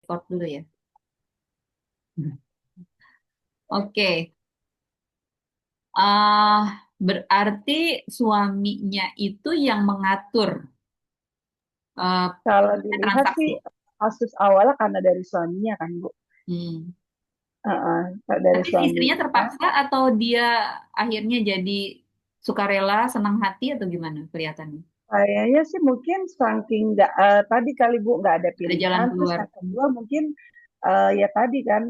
Record dulu ya. Oke, ah berarti suaminya itu yang mengatur eh, Kalau dilihat transaksi. sih kasus awalnya karena dari suaminya kan Bu. Hmm. Dari Tapi si istrinya suaminya. terpaksa atau dia akhirnya jadi sukarela, senang hati atau gimana kelihatannya? Kayaknya sih mungkin saking nggak tadi kali Bu nggak ada Ada jalan pilihan. Terus keluar. yang kedua mungkin ya tadi kan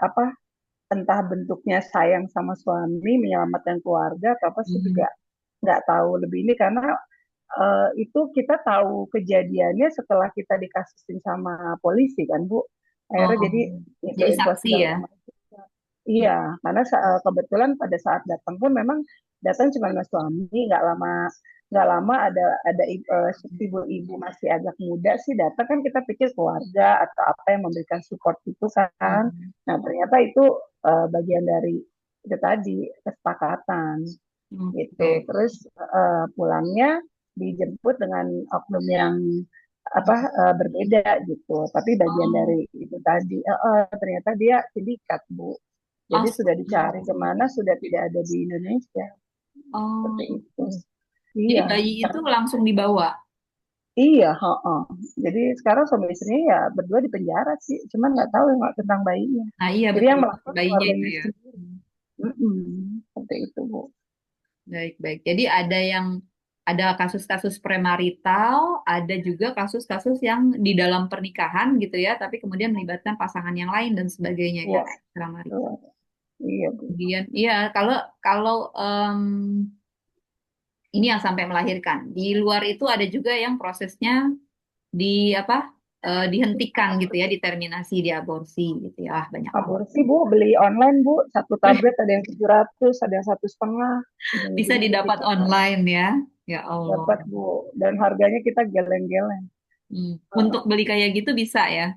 apa entah bentuknya sayang sama suami menyelamatkan keluarga atau apa sih juga Hmm. nggak tahu lebih ini karena itu kita tahu kejadiannya setelah kita dikasihin sama polisi kan Bu. Akhirnya Oh, jadi jadi info-info saksi segala ya. macam. Iya, karena kebetulan pada saat datang pun memang datang cuma sama suami, nggak lama ada ibu-ibu masih agak muda sih datang kan kita pikir keluarga atau apa yang memberikan support itu kan. Hmm. Nah ternyata itu bagian dari itu tadi kesepakatan gitu. Oke. Terus pulangnya dijemput dengan oknum yang apa berbeda gitu. Tapi bagian Oh, dari itu tadi ternyata dia sindikat Bu. Jadi sudah astaga. dicari kemana sudah tidak ada di Indonesia seperti Oh, itu. jadi Iya, bayi itu langsung dibawa. iya, heeh. Jadi sekarang suami istrinya ya berdua di penjara sih, cuman nggak tahu yang tentang bayinya. Nah, iya Jadi yang betul. melapor Bayinya itu keluarganya ya. sendiri. Hmm. Seperti itu Bu. Baik-baik. Jadi ada kasus-kasus premarital, ada juga kasus-kasus yang di dalam pernikahan gitu ya, tapi kemudian melibatkan pasangan yang lain dan sebagainya ya, Iya, extramarital. betul. Iya Bu. Kemudian, iya kalau kalau ini yang sampai melahirkan. Di luar itu ada juga yang prosesnya di apa dihentikan gitu ya, diterminasi, diaborsi gitu ya. Ah, banyak banget. Aborsi Bu, beli online Bu, satu tablet ada yang 700, ada yang 1,5, Bisa ujung-ujungnya didapat ditikar online ya. Ya Allah. dapat Bu, dan harganya kita geleng-geleng. Hmm. Untuk Heeh. beli kayak gitu bisa ya.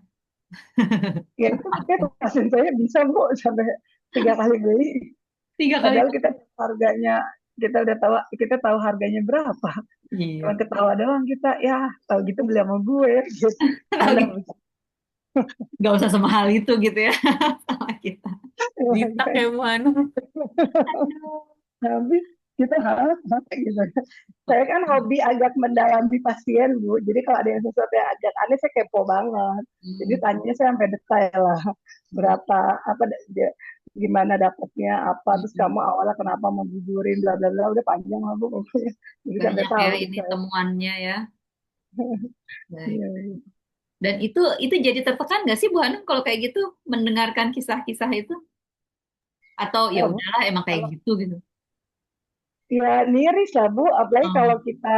Ya itu mungkin pasien saya bisa Bu sampai 3 kali beli. Tiga kali. Padahal kita udah tahu harganya berapa. Cuma Iya. ketawa doang kita, ya tahu gitu beli sama gue gitu. Tahu Mana gitu. Gak usah semahal itu gitu ya sama kita. Ditak ya Bu Anu. Aduh. habis kita harus gitu. Saya kan hobi agak mendalami pasien Bu. Jadi kalau ada yang sesuatu yang agak aneh saya kepo banget. Jadi Hmm. tanya saya sampai detail lah. Berapa apa gimana dapatnya apa terus Hmm. kamu awalnya kenapa mau gugurin bla bla bla udah panjang lah Bu pokoknya. Jadi sampai Banyak ya tahu ini saya. temuannya ya. Baik. Iya, iya. Dan itu jadi tertekan nggak sih Bu Hanum kalau kayak gitu mendengarkan kisah-kisah itu? Atau ya Ya, Bu. udahlah emang kayak Kalau gitu gitu. ya miris lah Bu, apalagi Oh, kalau kita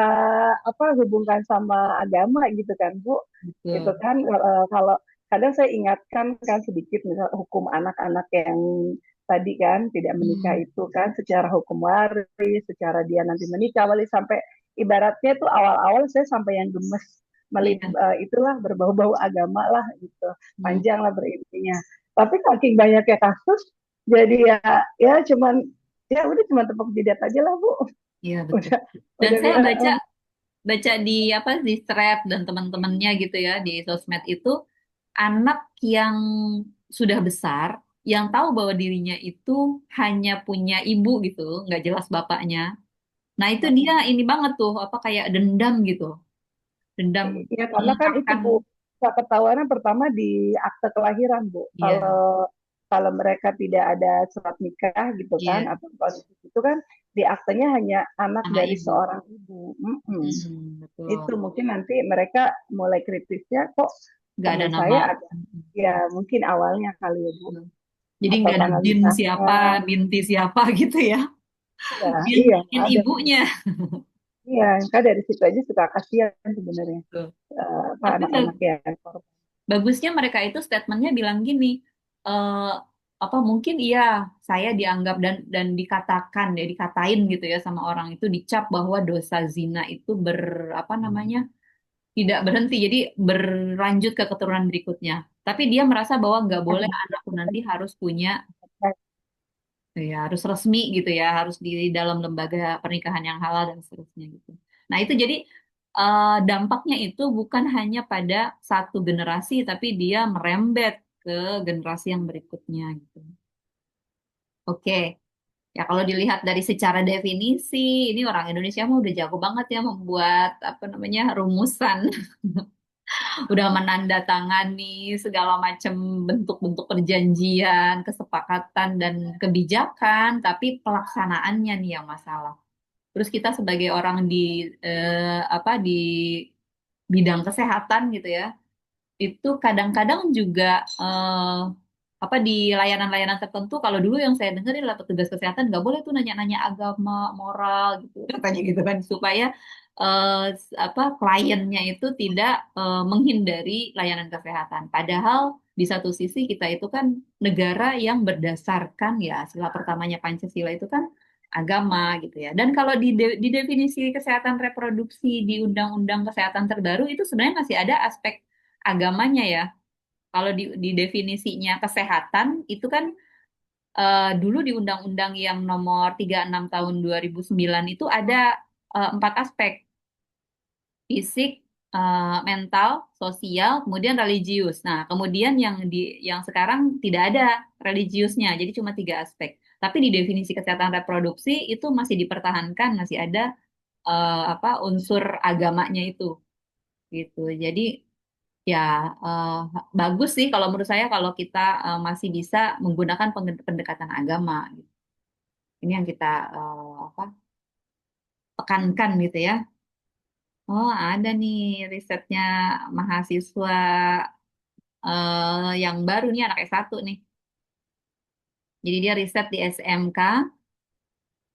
apa hubungkan sama agama gitu kan Bu, gitu betul. kan kalau kadang saya ingatkan kan sedikit misal hukum anak-anak yang tadi kan tidak menikah Hmm. itu kan secara hukum waris, secara dia nanti menikah wali sampai ibaratnya tuh awal-awal saya sampai yang gemes Iya. itulah berbau-bau agama lah gitu, Hmm. panjang lah berintinya. Tapi saking banyaknya kasus, jadi ya cuman ya udah cuma tepuk jidat aja lah Bu. Iya betul. Udah Dan udah saya bilang baca baca di apa di thread dan teman-temannya gitu ya di sosmed itu anak yang sudah besar yang tahu bahwa dirinya itu hanya punya ibu gitu, nggak jelas bapaknya. Nah itu dia ini banget tuh apa kayak dendam gitu, dendam ya karena kan itu mengungkapkan. Bu, ketahuannya pertama di akte kelahiran Bu. Iya, Kalau kalau mereka tidak ada surat nikah gitu kan iya, atau kondisi itu kan di aktenya hanya anak sama dari ibu. seorang ibu. Itu Betul. mungkin nanti mereka mulai kritisnya kok Nggak ada teman nama. saya ada ya mungkin awalnya kali ya Bu Jadi atau nggak ada tanggal bin nikahnya siapa, binti siapa gitu ya. ya iya Bin ada ibunya. iya kan dari situ aja suka kasihan sebenarnya Tuh. apa Tapi anak-anak yang korban. bagusnya mereka itu statementnya bilang gini, eh, apa mungkin iya saya dianggap dan dikatakan ya dikatain gitu ya sama orang itu dicap bahwa dosa zina itu apa namanya tidak berhenti jadi berlanjut ke keturunan berikutnya. Tapi dia merasa bahwa nggak boleh anakku nanti harus punya ya harus resmi gitu ya harus di dalam lembaga pernikahan yang halal dan seterusnya gitu. Nah itu jadi dampaknya itu bukan hanya pada satu generasi, tapi dia merembet ke generasi yang berikutnya gitu. Oke, ya kalau dilihat dari secara definisi, ini orang Indonesia mah udah jago banget ya membuat apa namanya rumusan, udah menandatangani segala macam bentuk-bentuk perjanjian, kesepakatan dan kebijakan, tapi pelaksanaannya nih yang masalah. Terus kita sebagai orang di apa di bidang kesehatan gitu ya, itu kadang-kadang juga apa di layanan-layanan tertentu kalau dulu yang saya dengar adalah petugas kesehatan nggak boleh tuh nanya-nanya agama moral gitu katanya gitu kan supaya apa kliennya itu tidak menghindari layanan kesehatan padahal di satu sisi kita itu kan negara yang berdasarkan ya sila pertamanya Pancasila itu kan agama gitu ya dan kalau di definisi kesehatan reproduksi di Undang-Undang Kesehatan terbaru itu sebenarnya masih ada aspek agamanya ya. Kalau di definisinya kesehatan itu kan dulu di undang-undang yang nomor 36 tahun 2009 itu ada empat aspek, fisik, mental, sosial, kemudian religius. Nah, kemudian yang sekarang tidak ada religiusnya, jadi cuma tiga aspek. Tapi di definisi kesehatan reproduksi itu masih dipertahankan, masih ada apa unsur agamanya itu gitu. Jadi ya, eh, bagus sih kalau menurut saya kalau kita masih bisa menggunakan pendekatan agama. Gitu. Ini yang kita apa, tekankan gitu ya. Oh, ada nih risetnya mahasiswa yang baru nih anak S1 nih. Jadi dia riset di SMK,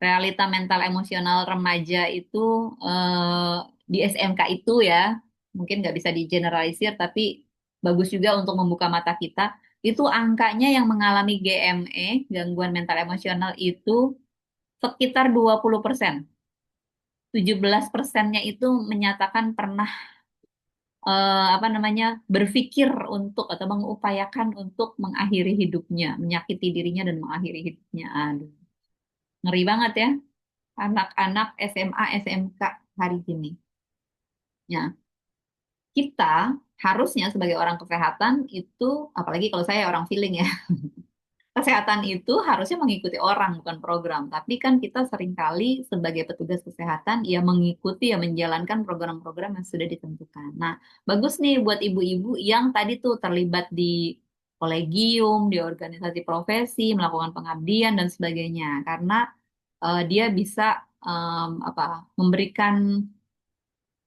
realita mental emosional remaja itu eh, di SMK itu ya, mungkin nggak bisa digeneralisir, tapi bagus juga untuk membuka mata kita. Itu angkanya yang mengalami GME, gangguan mental emosional itu sekitar 20%. 17%-nya itu menyatakan pernah apa namanya berpikir untuk atau mengupayakan untuk mengakhiri hidupnya, menyakiti dirinya dan mengakhiri hidupnya. Aduh, ngeri banget ya anak-anak SMA, SMK hari ini. Ya, kita harusnya sebagai orang kesehatan itu, apalagi kalau saya orang feeling ya, kesehatan itu harusnya mengikuti orang bukan program. Tapi kan kita seringkali sebagai petugas kesehatan ya mengikuti ya menjalankan program-program yang sudah ditentukan. Nah, bagus nih buat ibu-ibu yang tadi tuh terlibat di kolegium, di organisasi profesi, melakukan pengabdian dan sebagainya. Karena dia bisa apa memberikan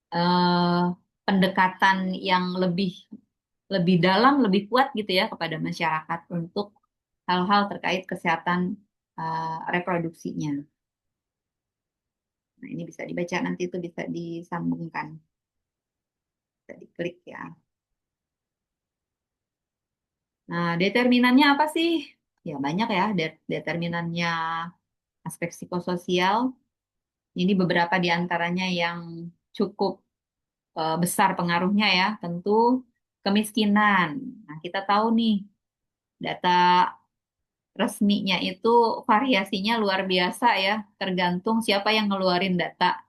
eh, pendekatan yang lebih lebih dalam, lebih kuat gitu ya kepada masyarakat untuk hal-hal terkait kesehatan reproduksinya. Nah, ini bisa dibaca nanti itu bisa disambungkan, bisa diklik ya. Nah, determinannya apa sih? Ya banyak ya determinannya aspek psikososial. Ini beberapa di antaranya yang cukup besar pengaruhnya ya. Tentu kemiskinan. Nah, kita tahu nih data resminya itu variasinya luar biasa ya, tergantung siapa yang ngeluarin data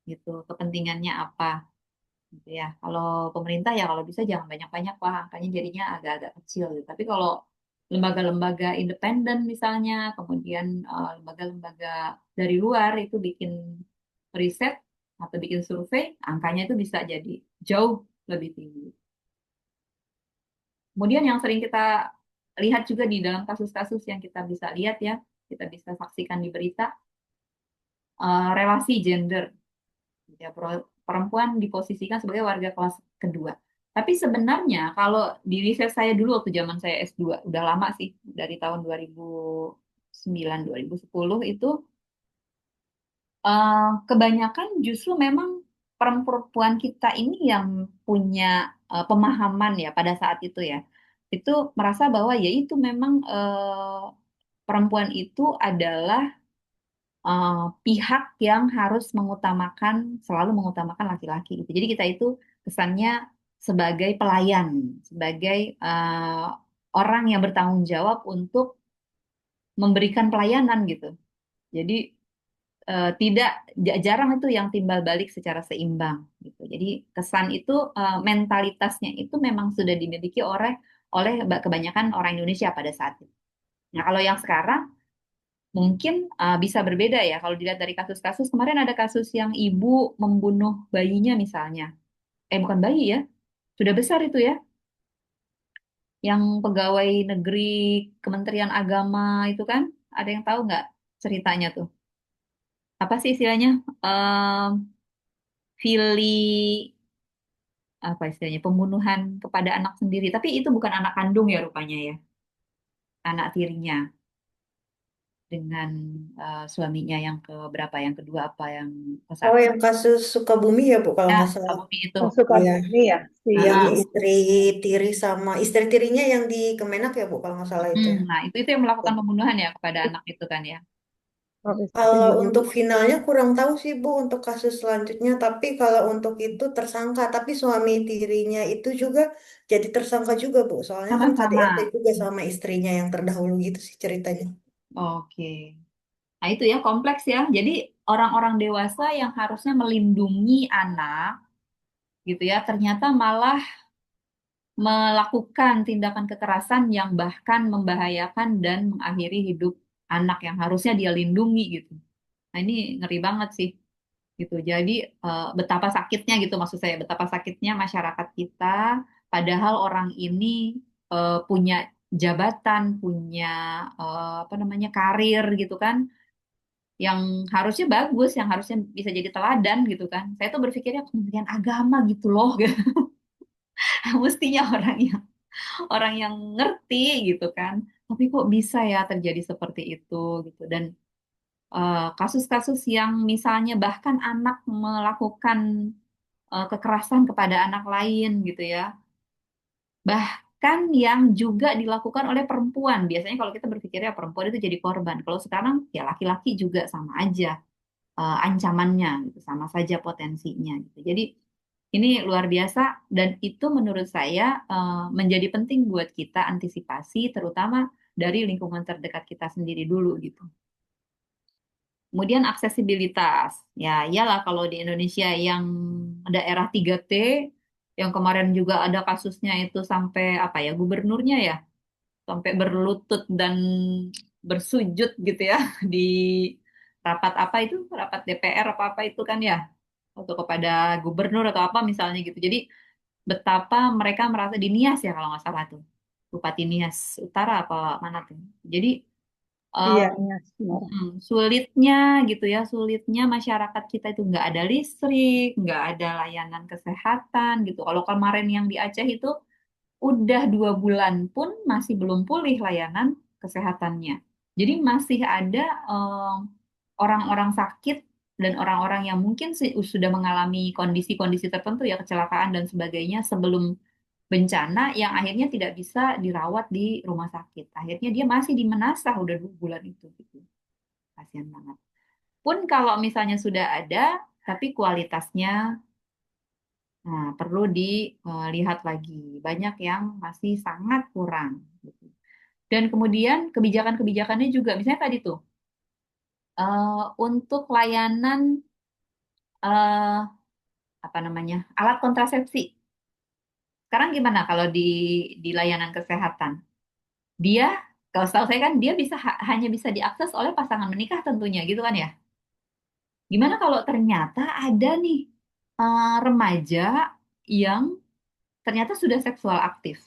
gitu, kepentingannya apa gitu ya. Kalau pemerintah ya kalau bisa jangan banyak-banyak Pak, angkanya jadinya agak-agak kecil gitu. Tapi kalau lembaga-lembaga independen misalnya, kemudian lembaga-lembaga dari luar itu bikin riset atau bikin survei, angkanya itu bisa jadi jauh lebih tinggi. Kemudian yang sering kita lihat juga di dalam kasus-kasus yang kita bisa lihat ya, kita bisa saksikan di berita, relasi gender. Ya, perempuan diposisikan sebagai warga kelas kedua. Tapi sebenarnya kalau di riset saya dulu waktu zaman saya S2, udah lama sih, dari tahun 2009, 2010 itu eh, kebanyakan justru memang perempuan kita ini yang punya pemahaman ya pada saat itu ya. Itu merasa bahwa ya itu memang perempuan itu adalah eh, pihak yang harus mengutamakan, selalu mengutamakan laki-laki gitu. Jadi kita itu kesannya sebagai pelayan, sebagai orang yang bertanggung jawab untuk memberikan pelayanan gitu. Jadi tidak jarang itu yang timbal balik secara seimbang gitu. Jadi kesan itu mentalitasnya itu memang sudah dimiliki oleh oleh kebanyakan orang Indonesia pada saat itu. Nah, kalau yang sekarang mungkin bisa berbeda ya. Kalau dilihat dari kasus-kasus kemarin ada kasus yang ibu membunuh bayinya misalnya. Bukan bayi ya, sudah besar itu ya. Yang pegawai negeri Kementerian Agama itu kan, ada yang tahu nggak ceritanya tuh? Apa sih istilahnya? Fili apa istilahnya pembunuhan kepada anak sendiri tapi itu bukan anak kandung ya rupanya ya anak tirinya dengan suaminya yang ke berapa yang kedua apa yang ke Oh, satu yang kasus Sukabumi ya, Bu, kalau ya nggak salah. Sukabumi itu. Yang Iya, Sukabumi ya, si yang Heeh. istri tiri sama istri tirinya yang di Kemenak ya, Bu, kalau nggak salah itu ya. Nah itu yang melakukan pembunuhan ya kepada anak itu kan ya. Profesi Kalau Guru. untuk finalnya kurang tahu sih, Bu, untuk kasus selanjutnya. Tapi kalau untuk itu tersangka, tapi suami tirinya itu juga jadi tersangka juga, Bu. Soalnya kan Sama-sama. KDRT juga sama istrinya yang terdahulu gitu sih ceritanya. Oke. Nah itu ya kompleks ya jadi orang-orang dewasa yang harusnya melindungi anak gitu ya ternyata malah melakukan tindakan kekerasan yang bahkan membahayakan dan mengakhiri hidup anak yang harusnya dia lindungi gitu. Nah, ini ngeri banget sih gitu. Jadi betapa sakitnya gitu maksud saya, betapa sakitnya masyarakat kita padahal orang ini punya jabatan, punya apa namanya karir gitu kan yang harusnya bagus, yang harusnya bisa jadi teladan gitu kan. Saya tuh berpikirnya Kementerian Agama gitu loh. Mestinya orang yang ngerti gitu kan. Tapi kok bisa ya terjadi seperti itu gitu. Dan kasus-kasus yang misalnya bahkan anak melakukan kekerasan kepada anak lain gitu ya. Bahkan yang juga dilakukan oleh perempuan. Biasanya kalau kita berpikirnya perempuan itu jadi korban. Kalau sekarang ya laki-laki juga sama aja ancamannya gitu, sama saja potensinya gitu. Jadi ini luar biasa dan itu menurut saya menjadi penting buat kita antisipasi terutama dari lingkungan terdekat kita sendiri dulu gitu. Kemudian aksesibilitas. Ya, iyalah kalau di Indonesia yang daerah 3T yang kemarin juga ada kasusnya itu sampai apa ya gubernurnya ya sampai berlutut dan bersujud gitu ya di rapat apa itu rapat DPR apa apa itu kan ya atau kepada gubernur atau apa misalnya gitu. Jadi betapa mereka merasa di Nias ya kalau nggak salah tuh Bupati Nias Utara apa mana tuh. Jadi eh, Iya, iya, benar. sulitnya gitu ya, sulitnya masyarakat kita itu nggak ada listrik, nggak ada layanan kesehatan gitu. Kalau kemarin yang di Aceh itu udah 2 bulan pun masih belum pulih layanan kesehatannya. Jadi masih ada orang-orang sakit dan orang-orang yang mungkin sudah mengalami kondisi-kondisi tertentu ya kecelakaan dan sebagainya sebelum bencana yang akhirnya tidak bisa dirawat di rumah sakit. Akhirnya dia masih di Menasah udah 2 bulan itu gitu. Kasihan banget. Pun kalau misalnya sudah ada, tapi kualitasnya perlu dilihat lagi. Banyak yang masih sangat kurang. Gitu. Dan kemudian kebijakan-kebijakannya juga, misalnya tadi tuh, untuk layanan eh, apa namanya alat kontrasepsi. Sekarang gimana kalau di layanan kesehatan? Dia, kalau setahu saya kan dia bisa hanya bisa diakses oleh pasangan menikah tentunya gitu kan ya. Gimana kalau ternyata ada nih remaja yang ternyata sudah seksual aktif?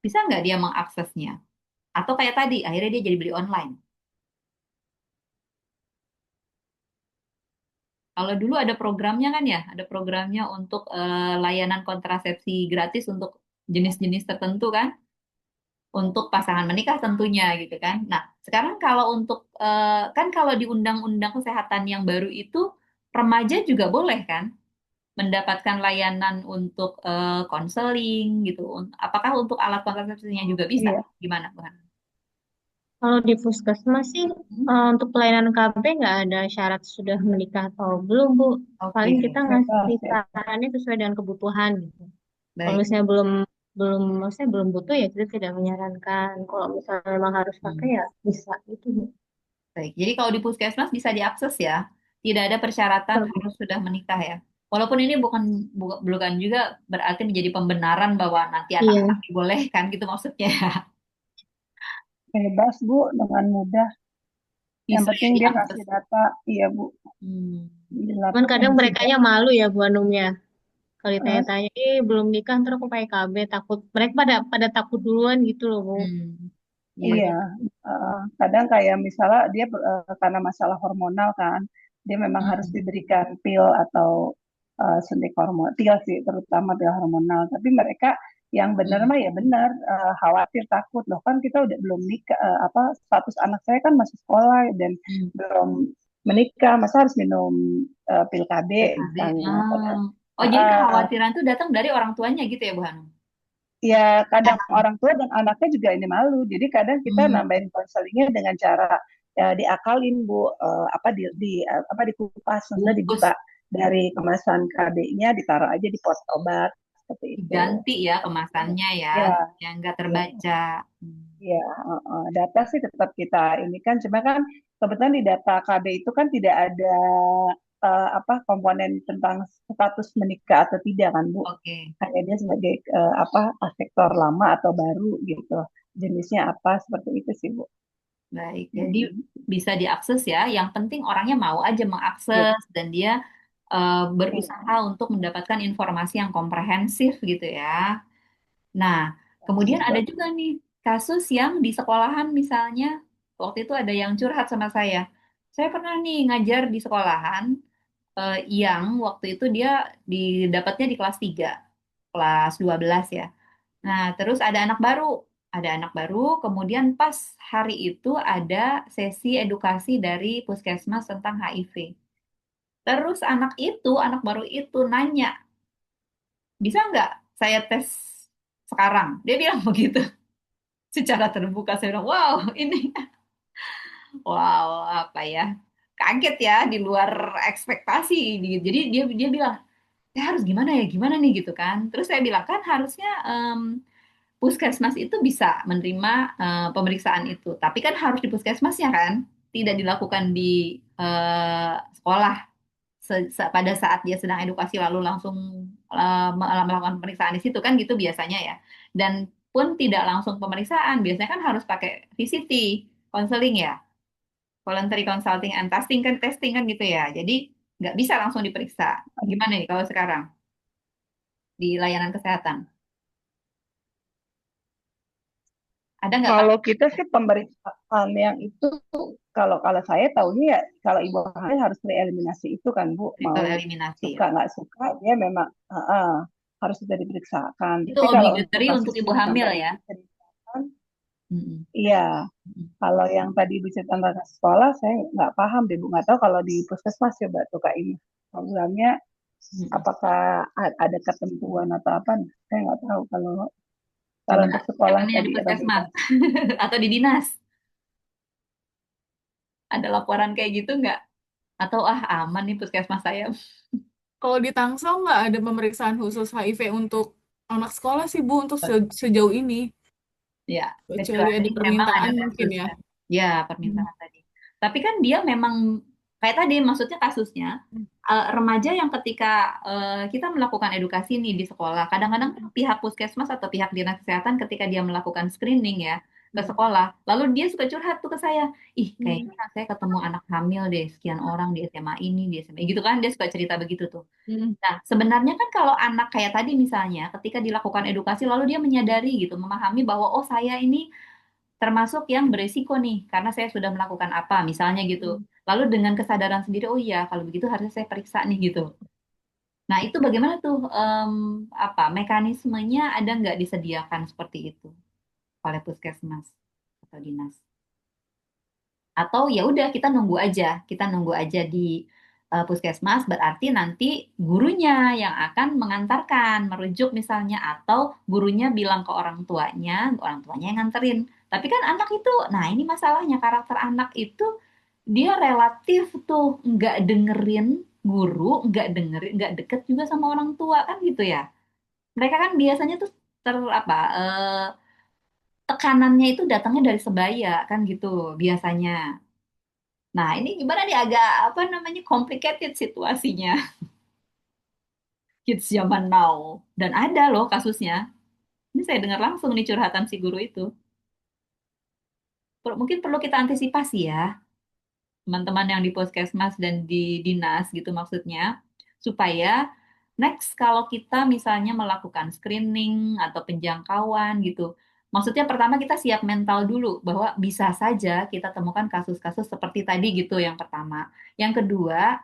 Bisa nggak dia mengaksesnya? Atau kayak tadi, akhirnya dia jadi beli online. Kalau dulu ada programnya kan ya, ada programnya untuk layanan kontrasepsi gratis untuk jenis-jenis tertentu kan, untuk pasangan menikah tentunya gitu kan. Nah, sekarang kalau untuk kan kalau di Undang-Undang Kesehatan yang baru itu remaja juga boleh kan mendapatkan layanan untuk konseling gitu. Apakah untuk alat kontrasepsinya juga bisa? Iya. Gimana, Bu Hana? Kalau di puskesmas sih Hmm, untuk pelayanan KB nggak ada syarat sudah menikah atau belum, Bu. Paling kita Oke, ngasih sarannya sesuai dengan kebutuhan gitu. Kalau baik. misalnya belum belum maksudnya belum butuh ya kita tidak menyarankan. Kalau misalnya memang harus pakai Hmm. ya bisa gitu, Bu. Baik. Jadi kalau di puskesmas bisa diakses ya. Tidak ada persyaratan harus Ter- sudah menikah ya. Walaupun ini bukan juga berarti menjadi pembenaran bahwa nanti anak-anak Iya. dibolehkan gitu maksudnya. Bebas Bu, dengan mudah. Yang Bisa ya penting dia diakses. ngasih data, iya Bu, Hmm. Cuman dilakukan kadang sidang. merekanya malu ya Bu Anum ya. Kalau Eh, ditanya-tanya, belum nikah ntar aku pakai KB, takut. Mereka pada pada takut duluan gitu loh Bu. Hmm. Iya, iya, iya. kadang kayak misalnya dia karena masalah hormonal kan, dia memang harus Hmm. diberikan pil atau suntik hormon, pil sih terutama pil hormonal. Tapi mereka yang benar Hmm. mah ya benar, khawatir takut loh kan kita udah belum nikah, apa status anak saya kan masih sekolah dan Hmm. belum menikah, masa harus minum pil KB PKB. misalnya. Ah. Oh, jadi Uh, kekhawatiran itu datang dari orang tuanya gitu ya, Bu Hanum? Ya kadang orang tua dan anaknya juga ini malu. Jadi kadang kita Hmm. nambahin konselingnya dengan cara ya, diakalin Bu, apa apa dikupas, maksudnya Bungkus dibuka dari kemasan KB-nya ditaruh aja di pot obat seperti itu. diganti ya kemasannya ya, Ya, yang nggak ya, terbaca. Hmm. ya, data sih tetap kita ini kan, cuma kan kebetulan di data KB itu kan tidak ada apa komponen tentang status menikah atau tidak kan Bu, Oke. hanya dia sebagai apa sektor lama atau baru gitu, jenisnya apa seperti itu sih Bu. Baik, jadi Hmm, bisa diakses ya. Yang penting orangnya mau aja gitu. mengakses dan dia berusaha untuk mendapatkan informasi yang komprehensif gitu ya. Nah, kemudian ada juga nih kasus yang di sekolahan misalnya, waktu itu ada yang curhat sama saya. Saya pernah nih ngajar di sekolahan yang waktu itu dia didapatnya di kelas 3, kelas 12 ya. Nah, terus ada anak baru, kemudian pas hari itu ada sesi edukasi dari Puskesmas tentang HIV. Terus anak baru itu nanya, bisa nggak saya tes sekarang? Dia bilang begitu, secara terbuka. Saya bilang, wow, ini, wow, apa ya, kaget ya, di luar ekspektasi. Jadi dia bilang, ya harus gimana nih gitu kan. Terus saya bilang, kan harusnya puskesmas itu bisa menerima pemeriksaan itu. Tapi kan harus di puskesmasnya kan, tidak dilakukan di sekolah pada saat dia sedang edukasi lalu langsung melakukan pemeriksaan di situ kan gitu biasanya ya. Dan pun tidak langsung pemeriksaan, biasanya kan harus pakai VCT, konseling ya, voluntary consulting and testing kan gitu ya. Jadi nggak bisa langsung diperiksa. Gimana nih kalau sekarang di layanan kesehatan? Ada nggak Kak? Kalau kita sih pemeriksaan yang itu, kalau kalau saya tahunya ya kalau ibu hamil harus tereliminasi itu kan Bu, Triple mau eliminasi. suka nggak suka dia memang harus sudah diperiksakan. Itu Tapi kalau untuk obligatory untuk kasus ibu yang hamil tadi ya. diceritakan, Mm-mm. iya. Mm-mm. Kalau yang tadi diceritakan tentang sekolah, saya nggak paham deh Bu, nggak tahu kalau di puskesmas coba tuh Kak ini programnya Mm-mm. apakah ada ketentuan atau apa? Saya nggak tahu kalau kalau Coba untuk sekolah tanya tadi di atau di puskesmas atau di dinas. Ada laporan kayak gitu nggak? Atau ah aman nih puskesmas saya. Kalau di Tangsel nggak ada pemeriksaan khusus HIV untuk anak sekolah sih Bu untuk sejauh ini. Ya, Kecuali kecuali ada memang ada permintaan mungkin kasus ya. kan. Ya, Hmm. permintaan tadi. Tapi kan dia memang kayak tadi maksudnya kasusnya remaja yang ketika kita melakukan edukasi nih di sekolah, kadang-kadang kan pihak puskesmas atau pihak dinas kesehatan ketika dia melakukan screening ya ke Hmm. sekolah, lalu dia suka curhat tuh ke saya, ih Hmm. kayaknya saya ketemu anak hamil deh sekian orang di SMA ini, di SMA gitu kan, dia suka cerita begitu tuh. Hmm. Nah, sebenarnya kan kalau anak kayak tadi misalnya, ketika dilakukan edukasi, lalu dia menyadari gitu, memahami bahwa oh saya ini termasuk yang beresiko nih, karena saya sudah melakukan apa, misalnya gitu. Hmm. Lalu dengan kesadaran sendiri, oh iya, kalau begitu harusnya saya periksa nih gitu. Nah, itu bagaimana tuh apa mekanismenya ada nggak disediakan seperti itu oleh puskesmas atau dinas? Atau ya udah kita nunggu aja di puskesmas berarti nanti gurunya yang akan mengantarkan, merujuk misalnya atau gurunya bilang ke orang tuanya yang nganterin. Tapi kan anak itu, nah ini masalahnya karakter anak itu dia relatif tuh nggak dengerin guru, nggak deket juga sama orang tua kan gitu ya. Mereka kan biasanya tuh ter apa tekanannya itu datangnya dari sebaya kan gitu biasanya. Nah, ini gimana nih agak apa namanya complicated situasinya kids zaman now. Dan ada loh kasusnya. Ini saya dengar langsung nih curhatan si guru itu. Mungkin perlu kita antisipasi ya, teman-teman yang di puskesmas dan di dinas gitu maksudnya, supaya next kalau kita misalnya melakukan screening atau penjangkauan gitu, maksudnya pertama kita siap mental dulu bahwa bisa saja kita temukan kasus-kasus seperti tadi gitu yang pertama. Yang kedua,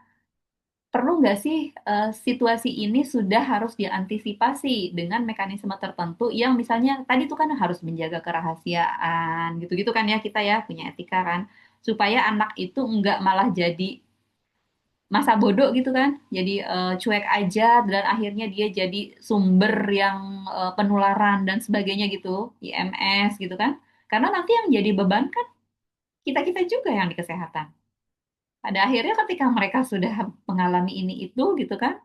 perlu nggak sih situasi ini sudah harus diantisipasi dengan mekanisme tertentu yang misalnya tadi tuh kan harus menjaga kerahasiaan gitu-gitu kan ya kita ya punya etika kan supaya anak itu nggak malah jadi masa bodoh gitu kan jadi cuek aja dan akhirnya dia jadi sumber yang penularan dan sebagainya gitu IMS gitu kan karena nanti yang jadi beban kan kita-kita juga yang di kesehatan. Pada akhirnya ketika mereka sudah mengalami ini itu gitu kan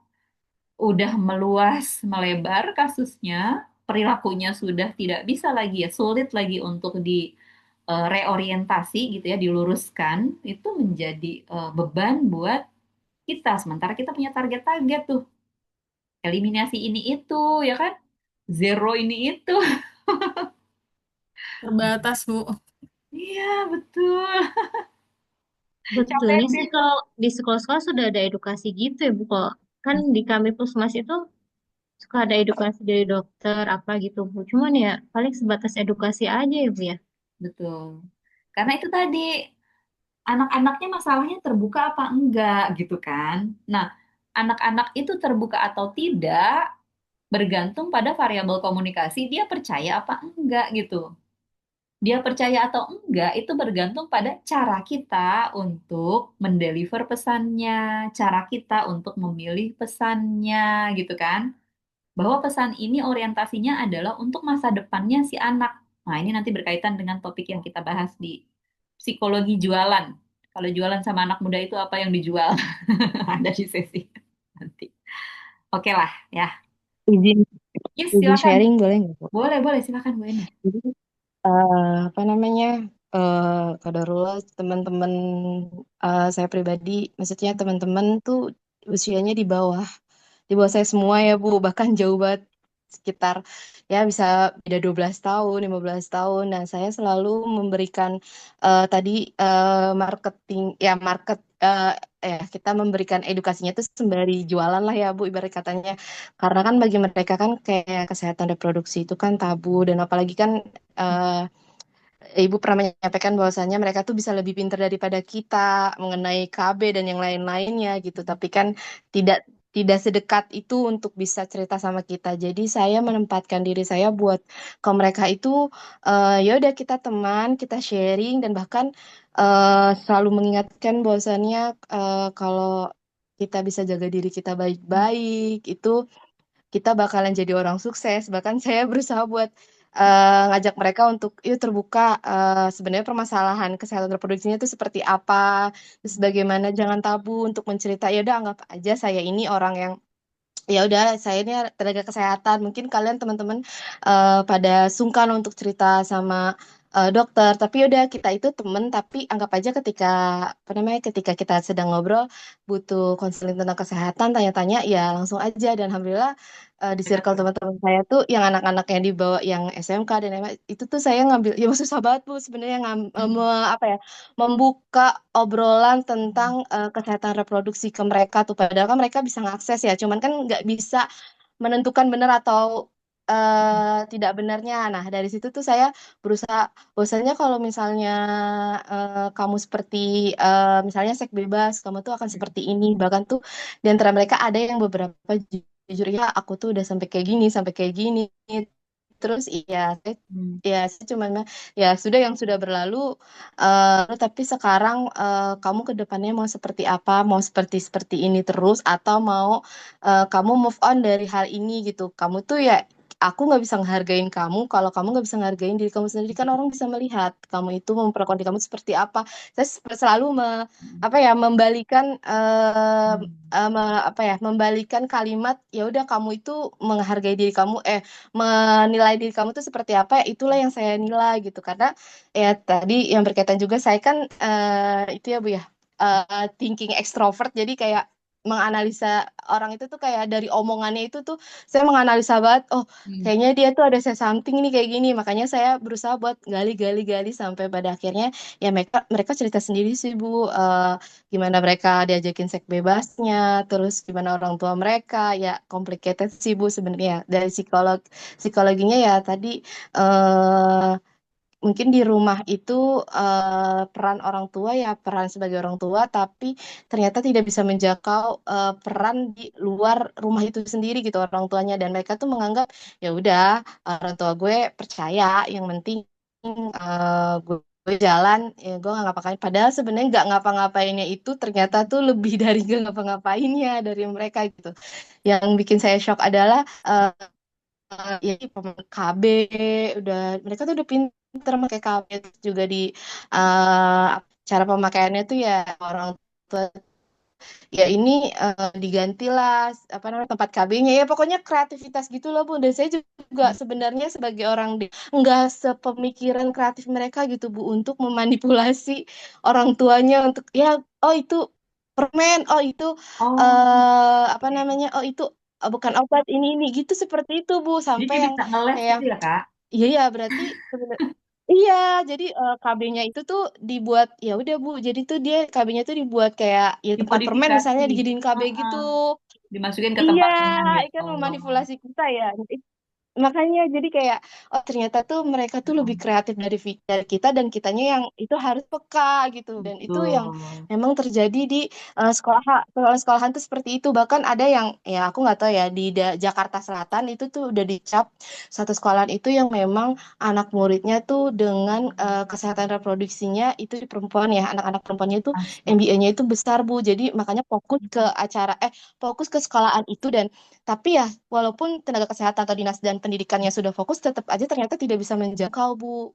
udah meluas, melebar kasusnya, perilakunya sudah tidak bisa lagi ya, sulit lagi untuk di reorientasi gitu ya, diluruskan, itu menjadi beban buat kita. Sementara kita punya target-target tuh, eliminasi ini itu, ya kan? Zero ini itu. Terbatas, Bu. Iya, betul. Capek Betulnya sih deh. kalau di sekolah-sekolah sudah ada edukasi gitu ya Bu. Kalau kan di kami Puskesmas itu suka ada edukasi dari dokter apa gitu Bu. Cuman ya paling sebatas edukasi aja ya Bu ya. Betul. Karena itu tadi, anak-anaknya masalahnya terbuka apa enggak gitu kan. Nah, anak-anak itu terbuka atau tidak bergantung pada variabel komunikasi dia percaya apa enggak gitu. Dia percaya atau enggak itu bergantung pada cara kita untuk mendeliver pesannya, cara kita untuk memilih pesannya gitu kan. Bahwa pesan ini orientasinya adalah untuk masa depannya si anak. Nah, ini nanti berkaitan dengan topik yang kita bahas di psikologi jualan. Kalau jualan sama anak muda itu apa yang dijual? Ada di sesi nanti. Oke lah ya. Izin Yes, izin silakan. sharing boleh nggak Bu? Boleh, boleh, silakan Bu Eni. Jadi apa namanya kadarullah teman-teman saya pribadi, maksudnya teman-teman tuh usianya di bawah saya semua ya Bu, bahkan jauh banget sekitar ya bisa beda 12 tahun, 15 tahun. Nah, saya selalu memberikan tadi marketing ya kita memberikan edukasinya itu sembari jualan lah ya Bu ibarat katanya. Karena kan bagi mereka kan kayak kesehatan reproduksi itu kan tabu dan apalagi kan Ibu pernah menyampaikan bahwasannya mereka tuh bisa lebih pintar daripada kita mengenai KB dan yang lain-lainnya gitu. Tapi kan tidak tidak sedekat itu untuk bisa cerita sama kita. Jadi saya menempatkan diri saya buat ke mereka itu ya udah kita teman, kita sharing dan bahkan selalu mengingatkan bahwasannya kalau kita bisa jaga diri kita baik-baik itu kita bakalan jadi orang sukses. Bahkan saya berusaha buat ngajak mereka untuk yuk terbuka sebenarnya permasalahan kesehatan reproduksinya itu seperti apa, terus bagaimana jangan tabu untuk mencerita. Ya udah anggap aja saya ini orang yang ya udah saya ini tenaga kesehatan. Mungkin kalian teman-teman pada sungkan untuk cerita sama dokter, tapi ya udah kita itu temen. Tapi anggap aja ketika apa namanya ketika kita sedang ngobrol butuh konseling tentang kesehatan, tanya-tanya ya langsung aja. Dan alhamdulillah di circle teman-teman saya tuh yang anak-anak yang dibawa yang SMK dan SMA, itu tuh saya ngambil ya susah banget Bu sebenarnya apa ya membuka obrolan tentang kesehatan reproduksi ke mereka tuh padahal kan mereka bisa ngakses ya cuman kan nggak bisa menentukan benar atau tidak benarnya. Nah dari situ tuh saya berusaha bahwasanya kalau misalnya kamu seperti misalnya seks bebas kamu tuh akan seperti ini bahkan tuh di antara mereka ada yang beberapa jujur ya aku tuh udah sampai kayak gini terus Hmm. saya cuma ya sudah yang sudah berlalu tapi sekarang kamu ke depannya mau seperti apa mau seperti seperti ini terus atau mau kamu move on dari hal ini gitu kamu tuh ya aku nggak bisa ngehargain kamu kalau kamu nggak bisa ngehargain diri kamu sendiri kan orang bisa melihat kamu itu memperlakukan diri kamu seperti apa saya selalu apa ya membalikan apa ya membalikan kalimat ya udah kamu itu menghargai diri kamu menilai diri kamu tuh seperti apa ya itulah yang saya nilai gitu karena ya tadi yang berkaitan juga saya kan itu ya Bu ya thinking extrovert, jadi kayak menganalisa orang itu tuh kayak dari omongannya itu tuh saya menganalisa banget, oh Hmm. kayaknya dia tuh ada say something nih kayak gini, makanya saya berusaha buat gali-gali-gali sampai pada akhirnya ya mereka mereka cerita sendiri sih Bu, gimana mereka diajakin seks bebasnya, terus gimana orang tua mereka, ya complicated sih Bu sebenarnya dari psikologinya ya tadi, eh mungkin di rumah itu peran orang tua ya peran sebagai orang tua, tapi ternyata tidak bisa menjangkau peran di luar rumah itu sendiri gitu orang tuanya, dan mereka tuh menganggap ya udah orang tua gue percaya, yang penting gue jalan ya gue nggak ngapa-ngapain, padahal sebenarnya nggak ngapa-ngapainnya itu ternyata tuh lebih dari nggak ngapa-ngapainnya dari mereka gitu. Yang bikin saya shock adalah ya pemain KB udah mereka tuh udah pinter pakai KB, terus juga di eh, cara pemakaiannya tuh ya orang tua ya ini digantilah apa namanya tempat KB-nya, ya pokoknya kreativitas gitu loh Bu, dan saya juga sebenarnya sebagai orang nggak sepemikiran kreatif mereka gitu Bu untuk memanipulasi orang tuanya untuk ya oh itu permen, oh itu Oh, apa oke. namanya, oh itu bukan obat ini gitu, seperti itu Bu, Jadi sampai dia yang bisa ngeles kayak gitu ya, Kak? iya ya berarti sebenarnya iya, jadi KB-nya itu tuh dibuat ya udah Bu, jadi tuh dia KB-nya tuh dibuat kayak ya tempat permen misalnya Dimodifikasi. dijadiin KB gitu. Heeh. Dimasukin ke Iya, tempat permen gitu. kan Oh. memanipulasi kita ya. Makanya jadi kayak oh ternyata tuh mereka tuh lebih kreatif dari kita, dan kitanya yang itu harus peka gitu, dan itu yang Betul. memang terjadi di sekolah-sekolahan tuh seperti itu. Bahkan ada yang ya aku nggak tahu ya di Jakarta Selatan itu tuh udah dicap satu sekolahan itu yang memang anak muridnya tuh dengan kesehatan reproduksinya itu di perempuan ya, anak-anak perempuannya itu Astaga. MBA-nya itu besar Bu, jadi makanya fokus ke acara fokus ke sekolahan itu, dan tapi ya, walaupun tenaga kesehatan atau dinas dan pendidikannya sudah fokus, tetap aja ternyata tidak bisa menjangkau, Bu.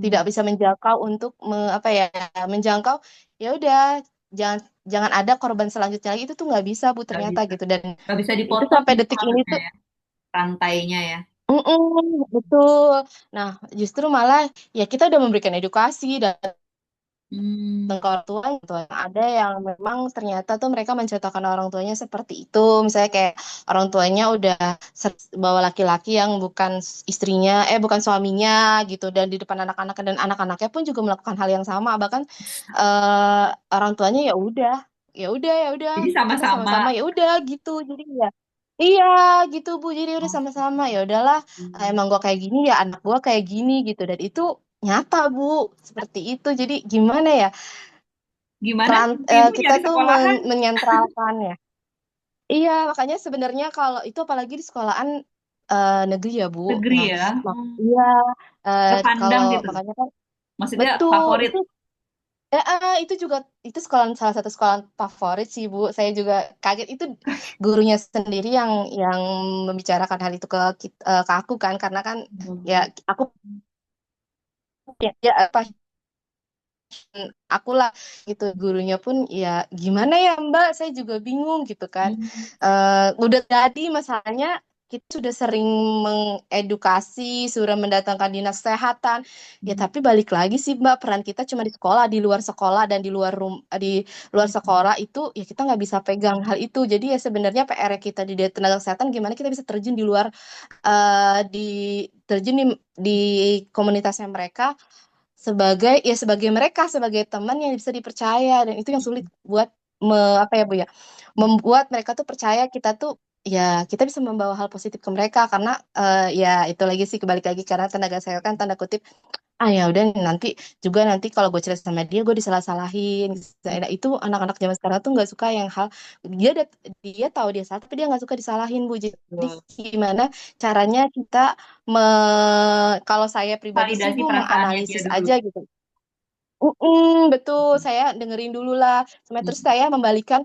Tidak Hmm. bisa menjangkau untuk apa ya, menjangkau. Ya udah, jangan jangan ada korban selanjutnya lagi, itu tuh nggak bisa, Bu, Nggak ternyata bisa. gitu. Dan Nggak bisa itu dipotong sampai gitu detik ini maksudnya tuh, ya. Rantainya ya. betul. Nah, justru malah ya kita udah memberikan edukasi dan Hmm. ke orang tua gitu. Ada yang memang ternyata tuh mereka mencontohkan orang tuanya seperti itu. Misalnya kayak orang tuanya udah bawa laki-laki yang bukan istrinya, bukan suaminya gitu, dan di depan anak-anak, dan anak-anaknya pun juga melakukan hal yang sama. Bahkan eh, orang tuanya ya udah, Jadi kita sama-sama. sama-sama ya udah gitu. Jadi ya iya gitu Bu. Jadi udah Oh. sama-sama ya udahlah, emang gua kayak gini ya anak gua kayak gini gitu, dan itu nyata Bu seperti itu. Jadi gimana ya? Gimana ibu Kita nyari tuh sekolahan menyentralkan ya. Iya, makanya sebenarnya kalau itu apalagi di sekolahan negeri ya, Bu. negeri Nah, ya? Hmm. iya, Terpandang kalau gitu. makanya kan Maksudnya betul favorit. itu juga itu salah satu sekolah favorit sih, Bu. Saya juga kaget itu gurunya sendiri yang membicarakan hal itu ke aku kan, karena kan ya Bagus. aku ya apa aku lah gitu, gurunya pun ya gimana ya Mbak, saya juga bingung gitu kan. Hmm. Udah tadi masalahnya kita sudah sering mengedukasi, sudah mendatangkan dinas kesehatan ya, Hmm. tapi balik lagi sih Mbak, peran kita cuma di sekolah, di luar sekolah dan di luar sekolah itu ya kita nggak bisa pegang hal itu. Jadi ya sebenarnya PR kita di tenaga kesehatan gimana kita bisa terjun di luar, di terjun di komunitasnya mereka, sebagai mereka sebagai teman yang bisa dipercaya, dan itu yang sulit buat apa ya Bu ya, membuat mereka tuh percaya kita tuh ya kita bisa membawa hal positif ke mereka, karena ya itu lagi sih kebalik lagi, karena tenaga saya kan tanda kutip ya udah nanti kalau gue cerita sama dia gue disalah-salahin. Nah, itu anak-anak zaman sekarang tuh nggak suka yang hal dia dia tahu dia salah tapi dia nggak suka disalahin Bu. Jadi Betul. gimana caranya kita kalau saya pribadi sih Validasi Bu perasaannya dia menganalisis dulu. aja gitu. Betul, saya dengerin dulu lah. Sampai terus Hmm. saya membalikan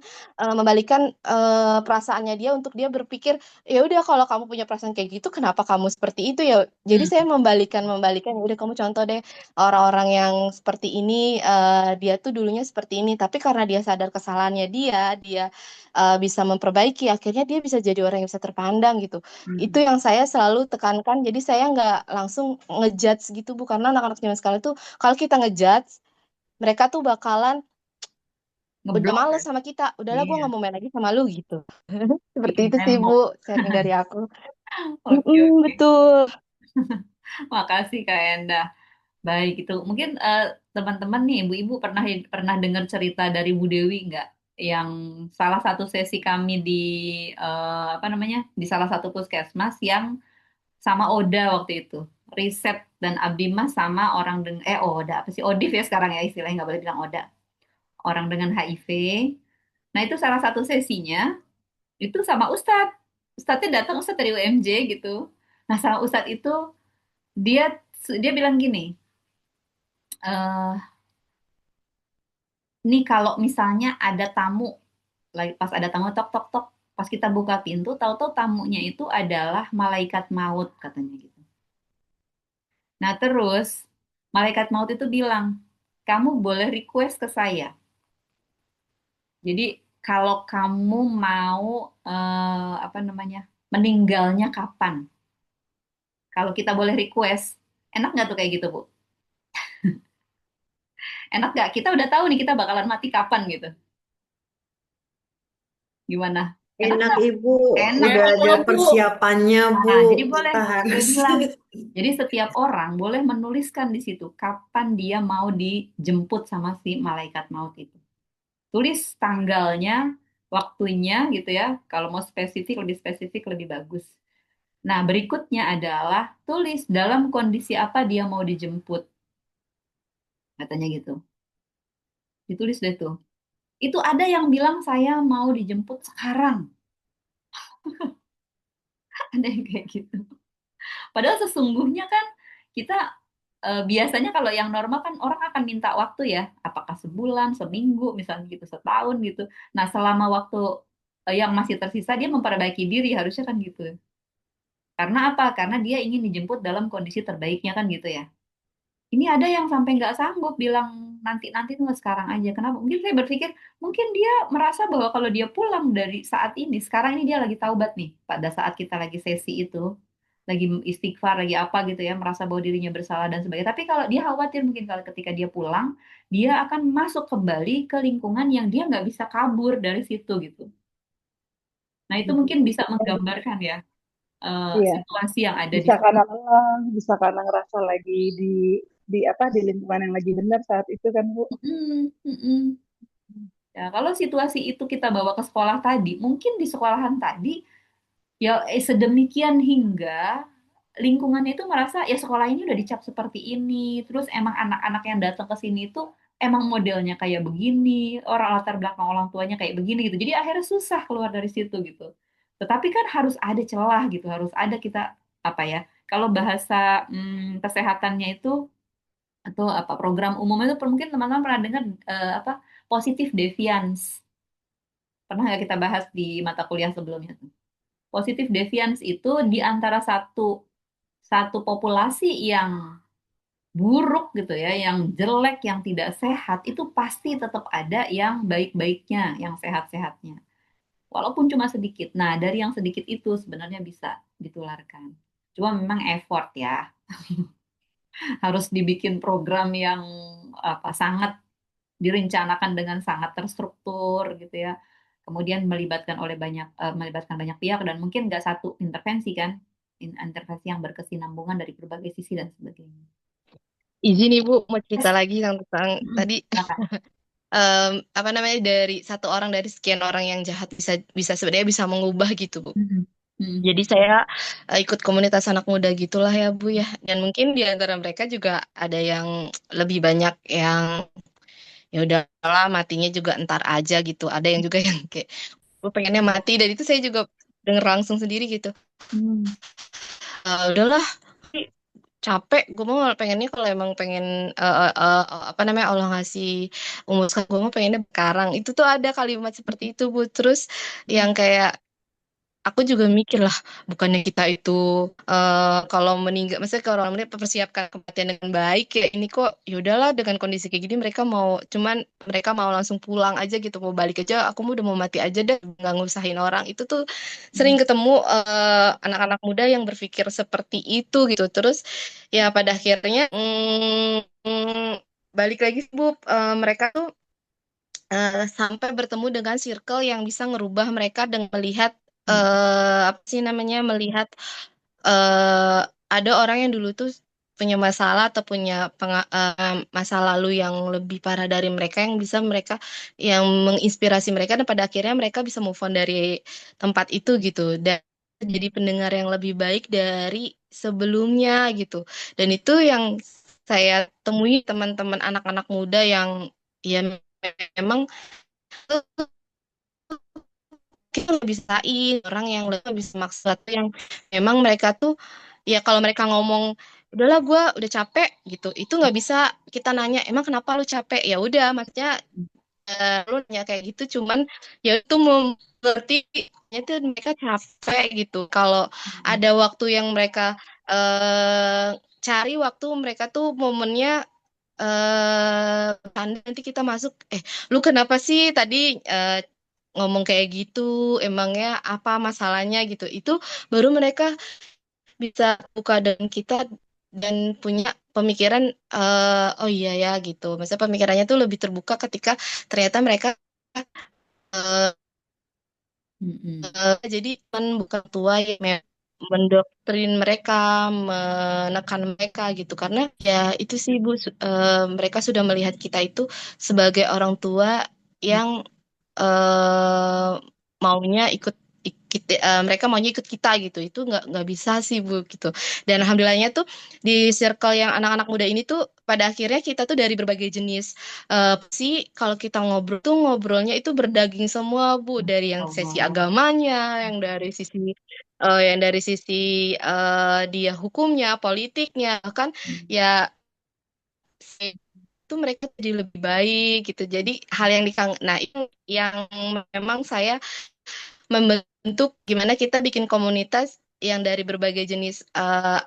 perasaannya dia untuk dia berpikir, ya udah kalau kamu punya perasaan kayak gitu, kenapa kamu seperti itu ya? Jadi Hmm. saya membalikan, ya udah kamu contoh deh orang-orang yang seperti ini, dia tuh dulunya seperti ini, tapi karena dia sadar kesalahannya dia bisa memperbaiki, akhirnya dia bisa jadi orang yang bisa terpandang gitu. Itu Hmm. yang saya selalu tekankan. Jadi saya nggak langsung ngejudge gitu, Bu, karena anak-anak zaman sekarang tuh kalau kita ngejudge mereka tuh bakalan udah ngeblok males kan? sama kita. Udahlah, gue Iya, nggak mau main lagi sama lu gitu. Seperti bikin itu sih, Bu, tembok. sharing dari aku. Oke, oke. Betul. Makasih Kak Enda. Baik, itu mungkin teman-teman nih, ibu-ibu pernah pernah dengar cerita dari Bu Dewi nggak? Yang salah satu sesi kami di apa namanya, di salah satu puskesmas yang sama Oda waktu itu, Riset dan Abdimah sama orang dengan Oda apa sih, Odif ya sekarang ya istilahnya, nggak boleh bilang Oda, orang dengan HIV. Nah itu salah satu sesinya itu sama Ustadz. Ustadznya datang, Ustadz dari UMJ gitu. Nah sama Ustadz itu dia dia bilang gini, eh nih kalau misalnya ada tamu, lagi pas ada tamu tok tok tok, pas kita buka pintu, tahu-tahu tamunya itu adalah malaikat maut katanya gitu. Nah terus malaikat maut itu bilang, kamu boleh request ke saya. Jadi kalau kamu mau apa namanya, meninggalnya kapan? Kalau kita boleh request, enak nggak tuh kayak gitu Bu? Enak nggak? Kita udah tahu nih kita bakalan mati kapan gitu. Gimana? Enak Enak nggak? Ibu, Enak udah kan ada boleh Bu. persiapannya Bu. Nah, jadi boleh, Kita dia harus. bilang, jadi setiap orang boleh menuliskan di situ kapan dia mau dijemput sama si malaikat maut itu. Tulis tanggalnya, waktunya gitu ya. Kalau mau spesifik lebih bagus. Nah, berikutnya adalah tulis dalam kondisi apa dia mau dijemput, katanya gitu. Ditulis deh tuh. Itu ada yang bilang saya mau dijemput sekarang. Ada yang kayak gitu. Padahal sesungguhnya kan kita biasanya kalau yang normal kan orang akan minta waktu ya, apakah sebulan, seminggu, misalnya gitu, setahun gitu. Nah, selama waktu yang masih tersisa dia memperbaiki diri harusnya kan gitu. Karena apa? Karena dia ingin dijemput dalam kondisi terbaiknya kan gitu ya. Ini ada yang sampai nggak sanggup bilang nanti tuh sekarang aja. Kenapa? Mungkin saya berpikir mungkin dia merasa bahwa kalau dia pulang dari saat ini, sekarang ini dia lagi taubat nih. Pada saat kita lagi sesi itu, lagi istighfar, lagi apa gitu ya, merasa bahwa dirinya bersalah dan sebagainya. Tapi kalau dia khawatir mungkin kalau ketika dia pulang, dia akan masuk kembali ke lingkungan yang dia nggak bisa kabur dari situ gitu. Nah itu mungkin bisa menggambarkan ya Iya, situasi yang ada di bisa situ. karena lelah, bisa karena ngerasa lagi di apa di lingkungan yang lagi benar saat itu kan Bu. Mm-mm, mm-mm. Ya, kalau situasi itu kita bawa ke sekolah tadi, mungkin di sekolahan tadi ya sedemikian hingga lingkungannya itu merasa ya sekolah ini udah dicap seperti ini, terus emang anak-anak yang datang ke sini itu emang modelnya kayak begini, orang latar belakang orang tuanya kayak begini gitu. Jadi akhirnya susah keluar dari situ gitu. Tetapi kan harus ada celah gitu, harus ada kita apa ya? Kalau bahasa kesehatannya itu atau apa program umum itu mungkin teman-teman pernah dengar apa positive deviance. Pernah nggak kita bahas di mata kuliah sebelumnya tuh? Positive deviance itu di antara satu satu populasi yang buruk gitu ya, yang jelek, yang tidak sehat, itu pasti tetap ada yang baik-baiknya, yang sehat-sehatnya. Walaupun cuma sedikit. Nah, dari yang sedikit itu sebenarnya bisa ditularkan. Cuma memang effort ya, harus dibikin program yang apa sangat direncanakan dengan sangat terstruktur gitu ya. Kemudian melibatkan banyak pihak dan mungkin nggak satu intervensi kan, intervensi yang berkesinambungan dari berbagai sisi dan sebagainya. Izin Ibu mau cerita Yes. lagi tentang Mm-mm. tadi Silakan. apa namanya, dari satu orang dari sekian orang yang jahat bisa bisa sebenarnya bisa mengubah gitu Bu. Mm-mm. Mm-mm. Jadi saya ikut komunitas anak muda gitulah ya Bu ya. Dan mungkin di antara mereka juga ada yang lebih banyak yang ya udahlah matinya juga ntar aja gitu. Ada yang juga yang kayak gue pengennya mati, dan itu saya juga denger langsung sendiri gitu. Mm. Udahlah, capek gue mau pengennya kalau emang pengen apa namanya Allah ngasih umur sekarang, gue mau pengennya sekarang. Itu tuh ada kalimat seperti itu Bu. Terus yang kayak aku juga mikir lah, bukannya kita itu kalau meninggal, maksudnya kalau orang meninggal persiapkan kematian dengan baik ya, ini kok yaudahlah dengan kondisi kayak gini mereka mau, cuman mereka mau langsung pulang aja gitu, mau balik aja, aku mau udah mau mati aja deh, nggak ngusahin orang. Itu tuh sering ketemu anak-anak muda yang berpikir seperti itu gitu. Terus ya pada akhirnya balik lagi Bu, mereka tuh sampai bertemu dengan circle yang bisa ngerubah mereka dengan melihat Hmm. apa sih namanya, melihat eh ada orang yang dulu tuh punya masalah atau punya masa lalu yang lebih parah dari mereka, yang bisa mereka, yang menginspirasi mereka, dan pada akhirnya mereka bisa move on dari tempat itu gitu, dan jadi pendengar yang lebih baik dari sebelumnya gitu. Dan itu yang saya temui teman-teman anak-anak muda yang ya memang kita bisain orang yang lebih bisa maksud yang memang mereka tuh, ya kalau mereka ngomong udahlah gue udah capek gitu, itu nggak bisa kita nanya emang kenapa lu capek, ya udah maksudnya lu nanya kayak gitu cuman ya itu berarti itu mereka capek gitu. Kalau ada waktu yang mereka cari waktu, mereka tuh momennya nanti kita masuk, lu kenapa sih tadi ngomong kayak gitu, emangnya apa masalahnya gitu, itu baru mereka bisa buka dengan kita dan punya pemikiran, oh iya ya gitu, maksudnya pemikirannya tuh lebih terbuka ketika ternyata mereka eh, Mm-mm. jadi kan bukan tua yang mendoktrin mereka, menekan mereka gitu, karena ya itu sih Bu, mereka sudah melihat kita itu sebagai orang tua yang eh maunya mereka maunya ikut kita gitu, itu nggak bisa sih Bu gitu. Dan alhamdulillahnya tuh di circle yang anak-anak muda ini tuh pada akhirnya kita tuh dari berbagai jenis, sih kalau kita ngobrol tuh ngobrolnya itu berdaging semua Bu, dari yang sesi Oh. agamanya, yang dari sisi dia hukumnya, politiknya, bahkan ya itu mereka jadi lebih baik gitu. Jadi hal yang nah itu yang memang saya membentuk gimana kita bikin komunitas yang dari berbagai jenis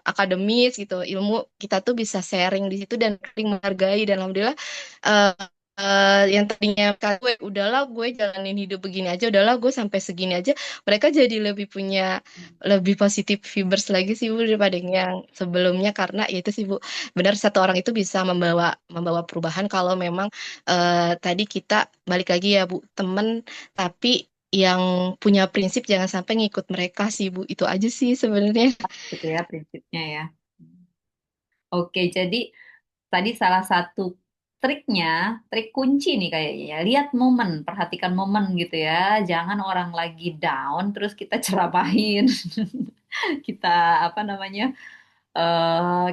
akademis gitu, ilmu, kita tuh bisa sharing di situ dan saling menghargai. Dan alhamdulillah eh, yang tadinya gue udahlah gue jalanin hidup begini aja, udahlah gue sampai segini aja, mereka jadi lebih punya lebih positif vibers lagi sih Bu daripada yang sebelumnya. Karena ya itu sih Bu, benar satu orang itu bisa membawa membawa perubahan kalau memang tadi kita balik lagi ya Bu, temen tapi yang punya prinsip, jangan sampai ngikut mereka sih Bu. Itu aja sih sebenarnya. Gitu ya prinsipnya ya. Oke, jadi tadi salah satu triknya, trik kunci nih kayaknya ya. Lihat momen, perhatikan momen gitu ya. Jangan orang lagi down terus kita ceramahin. Kita apa namanya?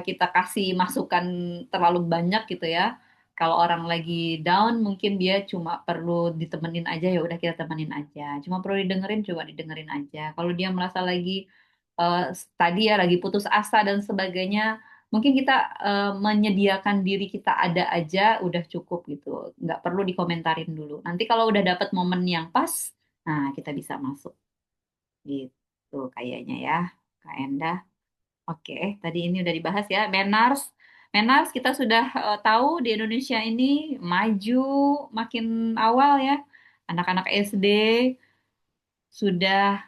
Kita kasih masukan terlalu banyak gitu ya. Kalau orang lagi down, mungkin dia cuma perlu ditemenin aja, ya udah kita temenin aja. Cuma perlu didengerin, coba didengerin aja. Kalau dia merasa lagi eh, tadi ya lagi putus asa dan sebagainya, mungkin kita menyediakan diri kita ada aja, udah cukup gitu. Nggak perlu dikomentarin dulu. Nanti kalau udah dapet momen yang pas, nah kita bisa masuk gitu kayaknya ya, Kak Endah. Oke, tadi ini udah dibahas ya, Menars. Menars kita sudah tahu di Indonesia ini maju makin awal ya. Anak-anak SD sudah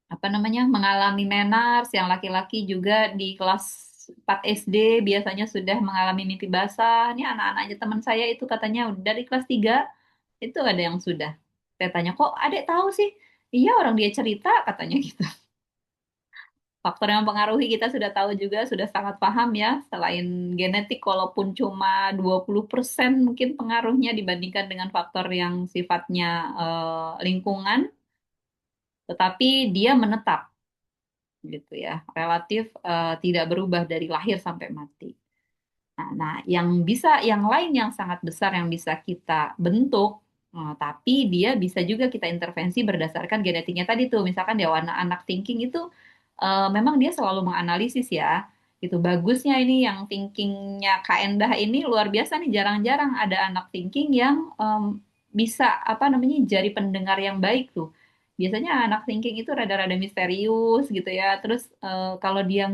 apa namanya mengalami Menars, yang laki-laki juga di kelas 4 SD biasanya sudah mengalami mimpi basah. Ini anak-anak aja teman saya itu katanya udah dari kelas 3 itu ada yang sudah. Saya tanya, kok adek tahu sih? Iya orang dia cerita katanya gitu. Faktor yang mempengaruhi kita sudah tahu juga, sudah sangat paham ya. Selain genetik, walaupun cuma 20% mungkin pengaruhnya dibandingkan dengan faktor yang sifatnya lingkungan, tetapi dia menetap gitu ya. Relatif tidak berubah dari lahir sampai mati. Nah, yang bisa, yang lain yang sangat besar yang bisa kita bentuk, tapi dia bisa juga kita intervensi berdasarkan genetiknya tadi tuh. Misalkan dia anak thinking itu memang dia selalu menganalisis ya. Itu bagusnya ini yang thinkingnya Kak Endah ini luar biasa nih. Jarang-jarang ada anak thinking yang bisa apa namanya jadi pendengar yang baik tuh. Biasanya anak thinking itu rada-rada misterius gitu ya. Terus kalau dia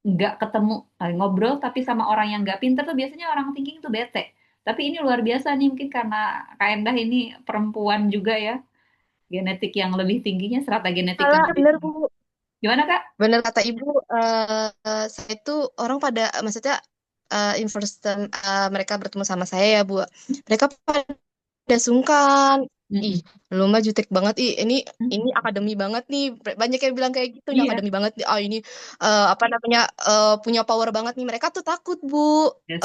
nggak ketemu ngobrol tapi sama orang yang nggak pinter tuh biasanya orang thinking tuh bete. Tapi ini luar biasa nih mungkin karena Kak Endah ini perempuan juga ya, genetik yang lebih tingginya, strata genetik yang Salah, lebih bener tinggi. Bu. Gimana Kak? Bener kata Ibu, saya itu orang pada, maksudnya in first time mereka bertemu sama saya ya Bu, mereka pada sungkan. Ih, Mm-mm. lu mah jutek banget. Ih, ini Mm-mm. akademi banget nih. Banyak yang bilang kayak gitu, ini Iya, akademi banget nih. Ah, ini apa namanya punya power banget nih. Mereka tuh takut, Bu. yes,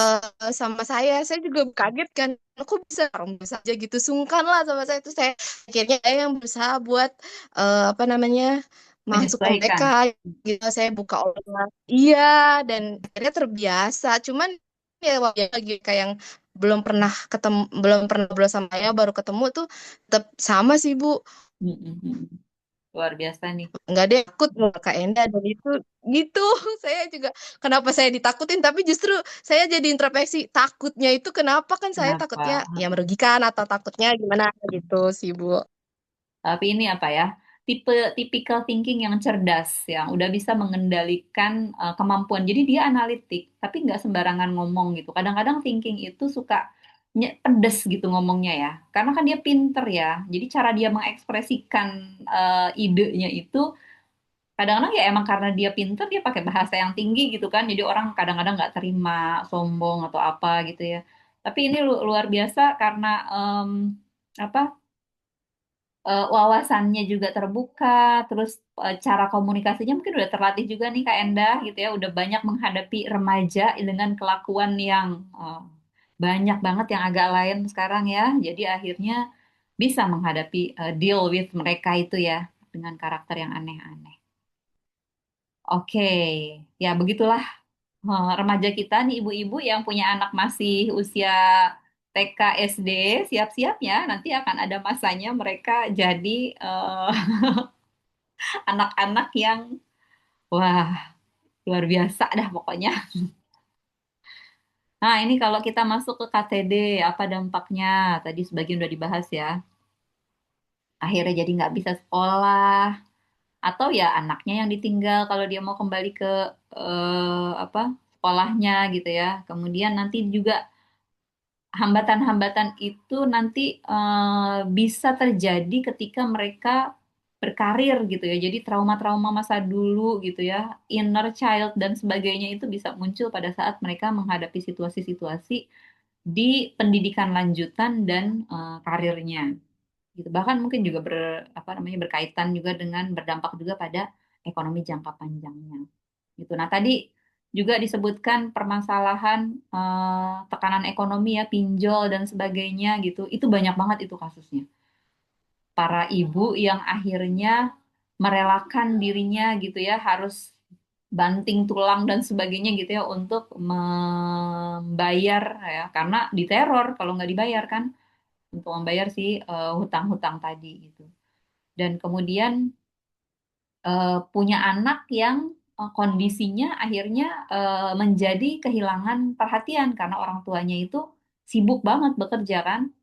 Sama saya. Saya juga kaget kan. Aku bisa orang bisa aja gitu sungkan lah sama saya. Itu saya akhirnya saya yang berusaha buat apa namanya masuk ke mereka menyesuaikan. gitu. Saya buka online. Iya, dan akhirnya terbiasa. Cuman ya wajar lagi kayak yang belum pernah ngobrol sama saya baru ketemu tuh tetap sama sih Bu, Mm-mm. Luar biasa nih. nggak ada yang takut sama Kak Enda dan itu gitu. Saya juga kenapa saya ditakutin tapi justru saya jadi introspeksi takutnya itu kenapa, kan saya Kenapa? takutnya ya merugikan atau takutnya gimana gitu sih Bu. Tapi ini apa ya? Tipe typical thinking yang cerdas, yang udah bisa mengendalikan kemampuan. Jadi dia analitik, tapi nggak sembarangan ngomong gitu. Kadang-kadang thinking itu suka pedes gitu ngomongnya ya. Karena kan dia pinter ya. Jadi cara dia mengekspresikan idenya itu kadang-kadang ya emang karena dia pinter, dia pakai bahasa yang tinggi gitu kan. Jadi orang kadang-kadang nggak terima, sombong atau apa gitu ya. Tapi ini luar biasa karena apa? Wawasannya juga terbuka, terus cara komunikasinya mungkin udah terlatih juga nih Kak Endah gitu ya, udah banyak menghadapi remaja dengan kelakuan yang banyak banget yang agak lain sekarang ya, jadi akhirnya bisa menghadapi deal with mereka itu ya dengan karakter yang aneh-aneh. Oke, ya begitulah remaja kita nih ibu-ibu yang punya anak masih usia TK SD, siap-siap ya nanti akan ada masanya mereka jadi eh, anak-anak yang wah luar biasa dah pokoknya. Nah ini kalau kita masuk ke KTD apa dampaknya? Tadi sebagian udah dibahas ya. Akhirnya jadi nggak bisa sekolah atau ya anaknya yang ditinggal kalau dia mau kembali ke apa sekolahnya gitu ya. Kemudian nanti juga hambatan-hambatan itu nanti bisa terjadi ketika mereka berkarir gitu ya. Jadi trauma-trauma masa dulu gitu ya, inner child dan sebagainya itu bisa muncul pada saat mereka menghadapi situasi-situasi di pendidikan lanjutan dan karirnya. Gitu. Bahkan mungkin juga apa namanya berkaitan juga dengan berdampak juga pada ekonomi jangka panjangnya gitu. Nah, tadi juga disebutkan permasalahan tekanan ekonomi ya, pinjol dan sebagainya gitu. Itu banyak banget itu kasusnya. Para ibu yang akhirnya merelakan dirinya gitu ya, harus banting tulang dan sebagainya gitu ya untuk membayar ya, karena diteror kalau nggak dibayar kan, untuk membayar si hutang-hutang tadi gitu. Dan kemudian punya anak yang kondisinya akhirnya menjadi kehilangan perhatian karena orang tuanya itu sibuk banget bekerja kan.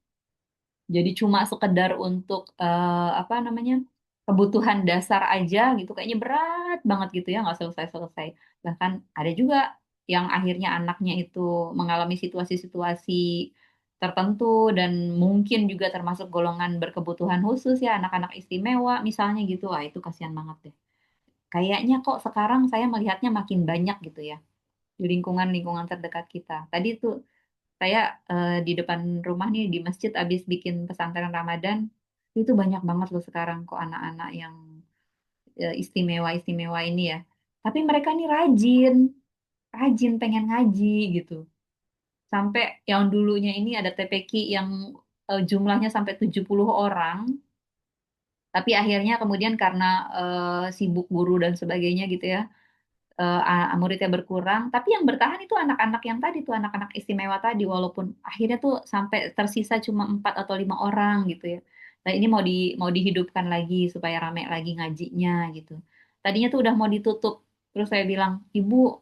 Jadi cuma sekedar untuk apa namanya kebutuhan dasar aja gitu kayaknya berat banget gitu ya nggak selesai-selesai. Bahkan ada juga yang akhirnya anaknya itu mengalami situasi-situasi tertentu dan mungkin juga termasuk golongan berkebutuhan khusus ya anak-anak istimewa misalnya gitu. Wah, itu kasihan banget deh. Kayaknya kok sekarang saya melihatnya makin banyak gitu ya di lingkungan-lingkungan terdekat kita. Tadi tuh saya di depan rumah nih di masjid abis bikin pesantren Ramadan itu banyak banget loh sekarang kok anak-anak yang istimewa-istimewa ini ya. Tapi mereka nih rajin, rajin pengen ngaji gitu. Sampai yang dulunya ini ada TPQ yang jumlahnya sampai 70 orang, tapi akhirnya kemudian karena sibuk guru dan sebagainya gitu ya muridnya berkurang, tapi yang bertahan itu anak-anak yang tadi tuh anak-anak istimewa tadi, walaupun akhirnya tuh sampai tersisa cuma 4 atau 5 orang gitu ya. Nah ini mau dihidupkan lagi supaya rame lagi ngajinya gitu. Tadinya tuh udah mau ditutup, terus saya bilang, Ibu,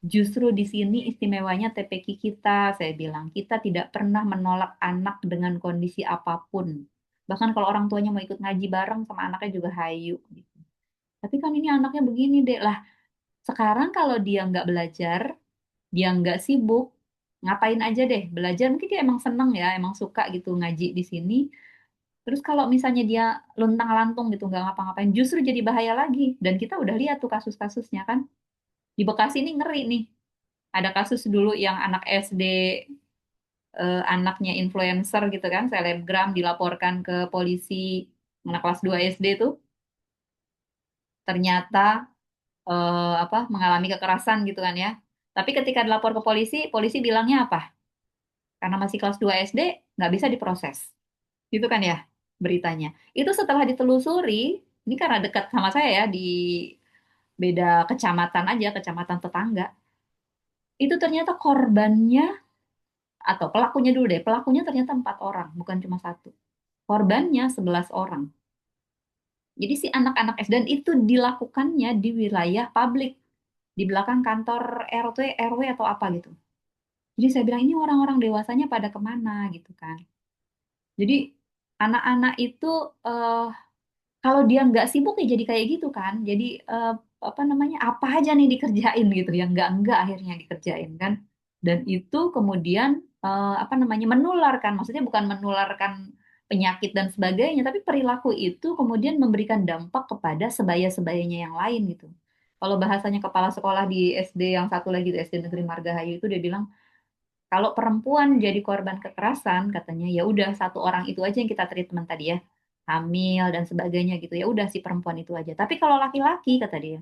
justru di sini istimewanya TPQ kita, saya bilang kita tidak pernah menolak anak dengan kondisi apapun. Bahkan kalau orang tuanya mau ikut ngaji bareng sama anaknya juga hayu gitu. Tapi kan ini anaknya begini deh lah. Sekarang kalau dia nggak belajar, dia nggak sibuk, ngapain aja deh belajar. Mungkin dia emang seneng ya, emang suka gitu ngaji di sini. Terus kalau misalnya dia luntang-lantung gitu nggak ngapa-ngapain, justru jadi bahaya lagi. Dan kita udah lihat tuh kasus-kasusnya kan. Di Bekasi ini ngeri nih. Ada kasus dulu yang anak SD, anaknya influencer gitu kan, selebgram dilaporkan ke polisi, anak kelas 2 SD tuh ternyata apa mengalami kekerasan gitu kan ya. Tapi ketika dilapor ke polisi, polisi bilangnya apa? Karena masih kelas 2 SD, nggak bisa diproses. Gitu kan ya beritanya. Itu setelah ditelusuri, ini karena dekat sama saya ya, di beda kecamatan aja, kecamatan tetangga. Itu ternyata korbannya, atau pelakunya dulu deh, pelakunya ternyata 4 orang, bukan cuma satu. Korbannya 11 orang. Jadi si anak-anak SD, dan itu dilakukannya di wilayah publik, di belakang kantor RT, RW atau apa gitu. Jadi saya bilang ini orang-orang dewasanya pada kemana gitu kan. Jadi anak-anak itu eh, kalau dia nggak sibuk ya jadi kayak gitu kan. Jadi apa namanya apa aja nih dikerjain gitu yang nggak akhirnya dikerjain kan. Dan itu kemudian apa namanya menularkan. Maksudnya bukan menularkan penyakit dan sebagainya, tapi perilaku itu kemudian memberikan dampak kepada sebaya-sebayanya yang lain gitu. Kalau bahasanya kepala sekolah di SD yang satu lagi di SD Negeri Margahayu itu dia bilang kalau perempuan jadi korban kekerasan, katanya ya udah satu orang itu aja yang kita treatment tadi ya, hamil dan sebagainya gitu ya udah si perempuan itu aja. Tapi kalau laki-laki kata dia,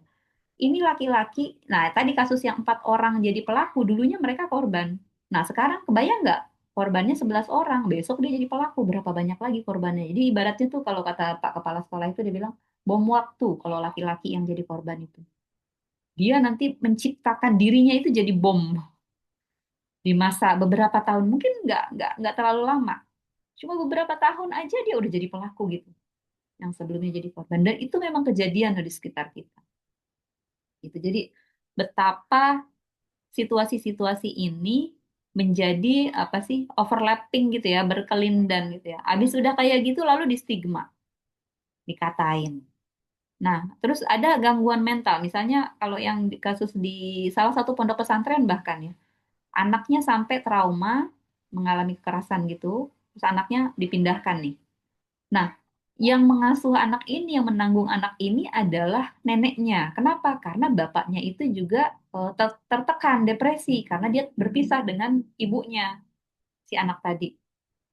ini laki-laki. Nah tadi kasus yang 4 orang jadi pelaku, dulunya mereka korban. Nah sekarang kebayang nggak korbannya 11 orang, besok dia jadi pelaku berapa banyak lagi korbannya. Jadi ibaratnya tuh kalau kata Pak Kepala Sekolah itu dia bilang bom waktu kalau laki-laki yang jadi korban itu. Dia nanti menciptakan dirinya itu jadi bom di masa beberapa tahun, mungkin nggak terlalu lama, cuma beberapa tahun aja dia udah jadi pelaku gitu, yang sebelumnya jadi korban. Dan itu memang kejadian di sekitar kita gitu. Jadi betapa situasi-situasi ini menjadi apa sih overlapping gitu ya, berkelindan gitu ya. Habis udah kayak gitu lalu di stigma, dikatain. Nah, terus ada gangguan mental. Misalnya kalau yang kasus di salah satu pondok pesantren bahkan ya, anaknya sampai trauma, mengalami kekerasan gitu, terus anaknya dipindahkan nih. Nah, yang mengasuh anak ini, yang menanggung anak ini adalah neneknya. Kenapa? Karena bapaknya itu juga tertekan, depresi, karena dia berpisah dengan ibunya, si anak tadi.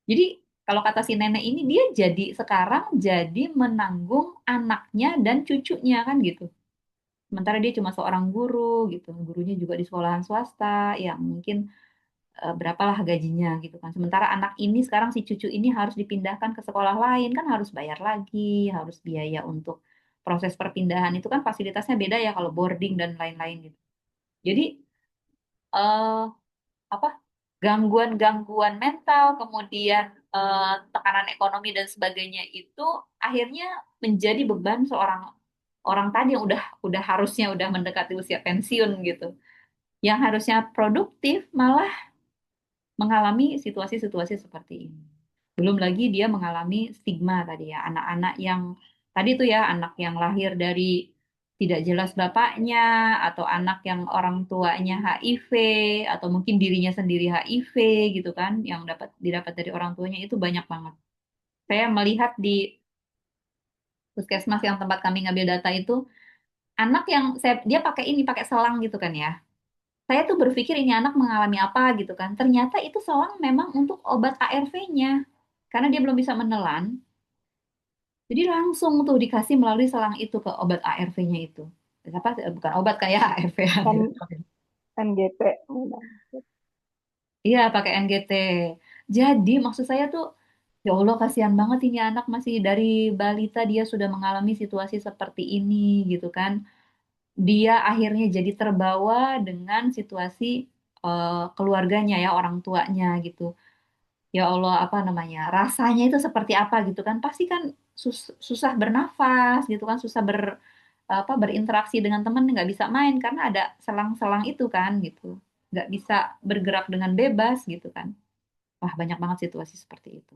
Jadi, kalau kata si nenek ini, dia jadi sekarang jadi menanggung anaknya dan cucunya kan gitu. Sementara dia cuma seorang guru gitu, gurunya juga di sekolahan swasta, yang mungkin berapalah gajinya gitu kan. Sementara anak ini sekarang si cucu ini harus dipindahkan ke sekolah lain kan harus bayar lagi, harus biaya untuk proses perpindahan itu kan fasilitasnya beda ya kalau boarding dan lain-lain gitu. Jadi eh, apa gangguan-gangguan mental, kemudian tekanan ekonomi dan sebagainya itu akhirnya menjadi beban seorang orang tadi yang udah harusnya udah mendekati usia pensiun gitu. Yang harusnya produktif malah mengalami situasi-situasi seperti ini. Belum lagi dia mengalami stigma tadi ya, anak-anak yang tadi tuh ya, anak yang lahir dari tidak jelas bapaknya, atau anak yang orang tuanya HIV, atau mungkin dirinya sendiri HIV gitu kan, yang didapat dari orang tuanya itu banyak banget. Saya melihat di puskesmas yang tempat kami ngambil data itu, anak yang dia pakai ini, pakai selang gitu kan ya. Saya tuh berpikir ini anak mengalami apa gitu kan. Ternyata itu selang memang untuk obat ARV-nya. Karena dia belum bisa menelan. Jadi langsung tuh dikasih melalui selang itu ke obat ARV-nya itu. Apa? Bukan obat kayak ARV. Kan NGT. Iya, pakai NGT. Jadi maksud saya tuh, ya Allah kasihan banget ini anak masih dari balita dia sudah mengalami situasi seperti ini gitu kan. Dia akhirnya jadi terbawa dengan situasi keluarganya ya, orang tuanya gitu. Ya Allah apa namanya rasanya itu seperti apa gitu kan pasti kan susah bernafas gitu kan susah apa berinteraksi dengan teman nggak bisa main karena ada selang-selang itu kan gitu nggak bisa bergerak dengan bebas gitu kan wah banyak banget situasi seperti itu.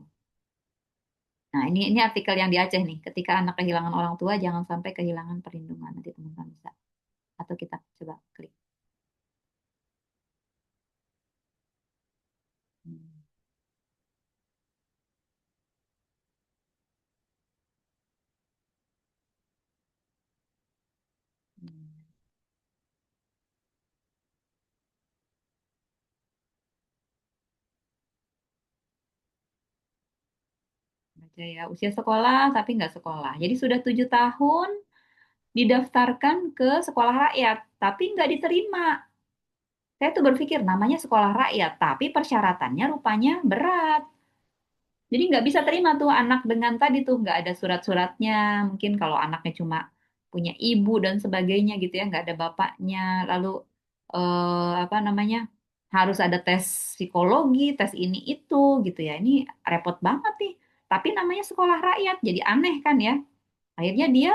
Nah ini artikel yang di Aceh nih ketika anak kehilangan orang tua jangan sampai kehilangan perlindungan nanti teman-teman bisa atau kita coba klik. Hmm. Hmm. Aja ya, usia sekolah tapi nggak sekolah. Jadi sudah 7 tahun didaftarkan ke sekolah rakyat, tapi nggak diterima. Saya tuh berpikir namanya sekolah rakyat, tapi persyaratannya rupanya berat. Jadi nggak bisa terima tuh anak dengan tadi tuh nggak ada surat-suratnya. Mungkin kalau anaknya cuma punya ibu dan sebagainya gitu ya, nggak ada bapaknya. Lalu apa namanya harus ada tes psikologi, tes ini itu gitu ya. Ini repot banget nih. Tapi namanya sekolah rakyat, jadi aneh kan ya. Akhirnya dia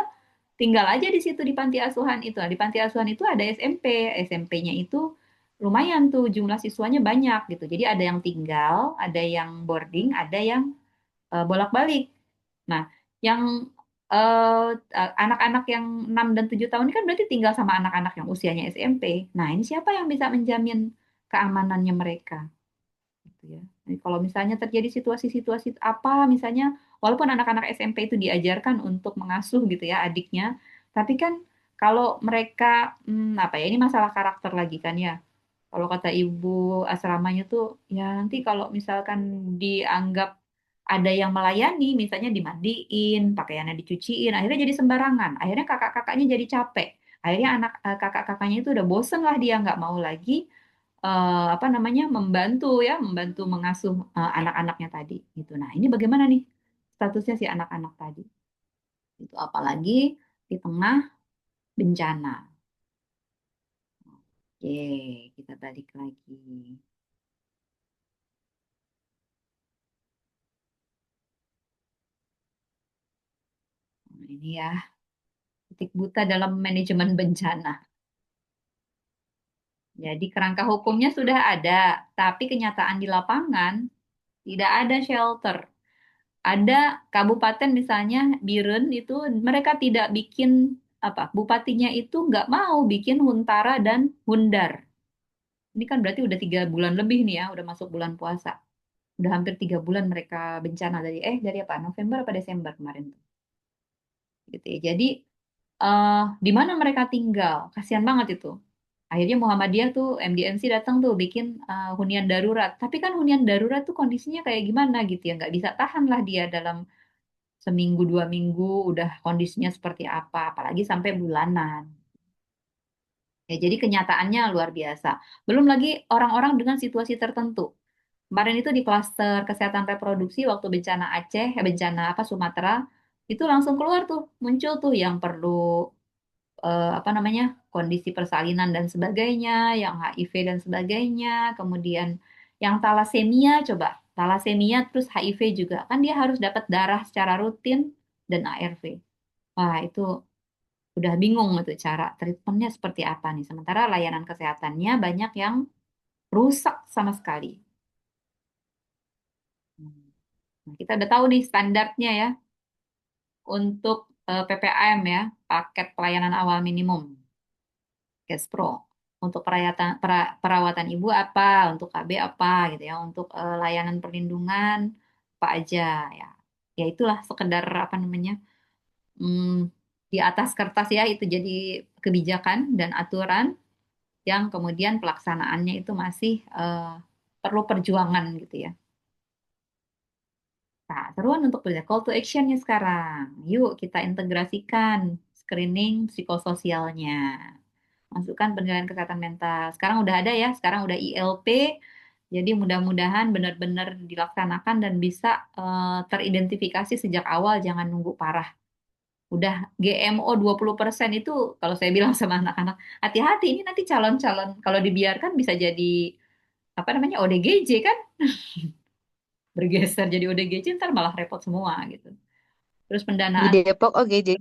tinggal aja di situ di panti asuhan itu. Nah, di panti asuhan itu ada SMP, SMP-nya itu lumayan tuh jumlah siswanya banyak gitu. Jadi ada yang tinggal, ada yang boarding, ada yang bolak-balik. Nah, yang anak-anak yang 6 dan 7 tahun ini kan berarti tinggal sama anak-anak yang usianya SMP. Nah, ini siapa yang bisa menjamin keamanannya mereka? Gitu ya. Jadi kalau misalnya terjadi situasi-situasi apa, misalnya walaupun anak-anak SMP itu diajarkan untuk mengasuh gitu ya adiknya, tapi kan kalau mereka apa ya ini masalah karakter lagi kan ya. Kalau kata ibu asramanya tuh ya nanti kalau misalkan dianggap ada yang melayani, misalnya dimandiin, pakaiannya dicuciin, akhirnya jadi sembarangan. Akhirnya kakak-kakaknya jadi capek. Akhirnya anak kakak-kakaknya itu udah bosen lah dia nggak mau lagi apa namanya membantu ya, membantu mengasuh anak-anaknya tadi gitu. Nah, ini bagaimana nih statusnya si anak-anak tadi? Itu apalagi di tengah bencana. Oke, kita balik lagi. Nah, ini ya, titik buta dalam manajemen bencana. Jadi kerangka hukumnya sudah ada, tapi kenyataan di lapangan tidak ada shelter. Ada kabupaten misalnya Biren itu mereka tidak bikin apa bupatinya itu nggak mau bikin huntara dan hundar. Ini kan berarti udah 3 bulan lebih nih ya, udah masuk bulan puasa. Udah hampir 3 bulan mereka bencana dari apa November apa Desember kemarin tuh. Gitu ya. Jadi eh di mana mereka tinggal? Kasihan banget itu. Akhirnya Muhammadiyah tuh MDMC datang tuh bikin hunian darurat. Tapi kan hunian darurat tuh kondisinya kayak gimana gitu ya, nggak bisa tahan lah dia dalam seminggu 2 minggu udah kondisinya seperti apa, apalagi sampai bulanan. Ya, jadi kenyataannya luar biasa. Belum lagi orang-orang dengan situasi tertentu. Kemarin itu di klaster kesehatan reproduksi waktu bencana Aceh, bencana apa Sumatera, itu langsung keluar tuh, muncul tuh yang perlu apa namanya kondisi persalinan dan sebagainya, yang HIV dan sebagainya, kemudian yang talasemia coba, talasemia terus HIV juga, kan dia harus dapat darah secara rutin dan ARV. Wah, itu udah bingung itu cara treatmentnya seperti apa nih. Sementara layanan kesehatannya banyak yang rusak sama sekali. Nah, kita udah tahu nih standarnya ya untuk PPAM ya, paket pelayanan awal minimum, Kespro. Untuk perawatan ibu apa, untuk KB apa gitu ya, untuk layanan perlindungan apa aja ya. Ya itulah sekedar apa namanya hmm, di atas kertas ya itu jadi kebijakan dan aturan yang kemudian pelaksanaannya itu masih perlu perjuangan gitu ya. Nah, seruan untuk kerja call to actionnya sekarang. Yuk kita integrasikan screening psikososialnya. Masukkan penilaian kesehatan mental. Sekarang udah ada ya, sekarang udah ILP. Jadi mudah-mudahan benar-benar dilaksanakan dan bisa teridentifikasi sejak awal, jangan nunggu parah. Udah GMO 20% itu kalau saya bilang sama anak-anak, hati-hati ini nanti calon-calon kalau dibiarkan bisa jadi apa namanya ODGJ kan bergeser jadi ODGJ ntar malah repot semua gitu. Terus Di pendanaan, Depok oke jadi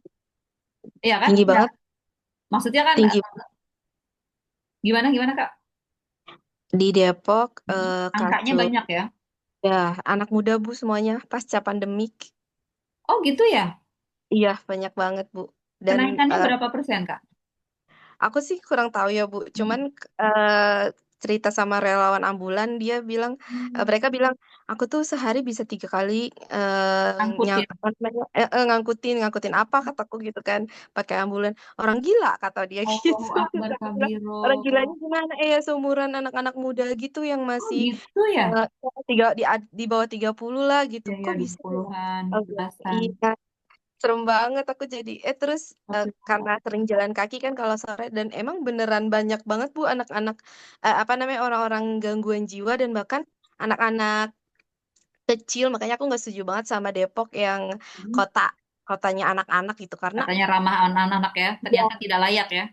ya kan? tinggi Ya. banget, Maksudnya kan tinggi gimana gimana Kak? di Depok Angkanya kasus banyak ya? ya anak muda Bu semuanya pasca pandemik. Oh gitu ya? Iya, banyak banget, Bu. Dan Kenaikannya berapa persen Kak? aku sih kurang tahu ya, Bu. Cuman Mm-mm. eh, cerita sama relawan ambulan, dia bilang, Hmm. mereka bilang, aku tuh sehari bisa 3 kali Angkut ya. apa namanya, ngangkutin apa kataku gitu kan, pakai ambulan. Orang gila kata dia Allahu gitu. Terus Akbar aku bilang, orang kabiro. gilanya gimana? Ya seumuran anak-anak muda gitu yang Oh masih gitu ya. eh, di bawah 30 lah gitu. Ya ya Kok dua bisa ya? puluhan Aku, belasan. iya, serem banget aku jadi terus Tapi karena sering jalan kaki kan kalau sore dan emang beneran banyak banget Bu anak-anak apa namanya orang-orang gangguan jiwa dan bahkan anak-anak kecil, makanya aku nggak setuju banget sama Depok yang hmm, kota kotanya anak-anak gitu karena katanya ramah anak-anak ya. ya Ternyata tidak layak ya.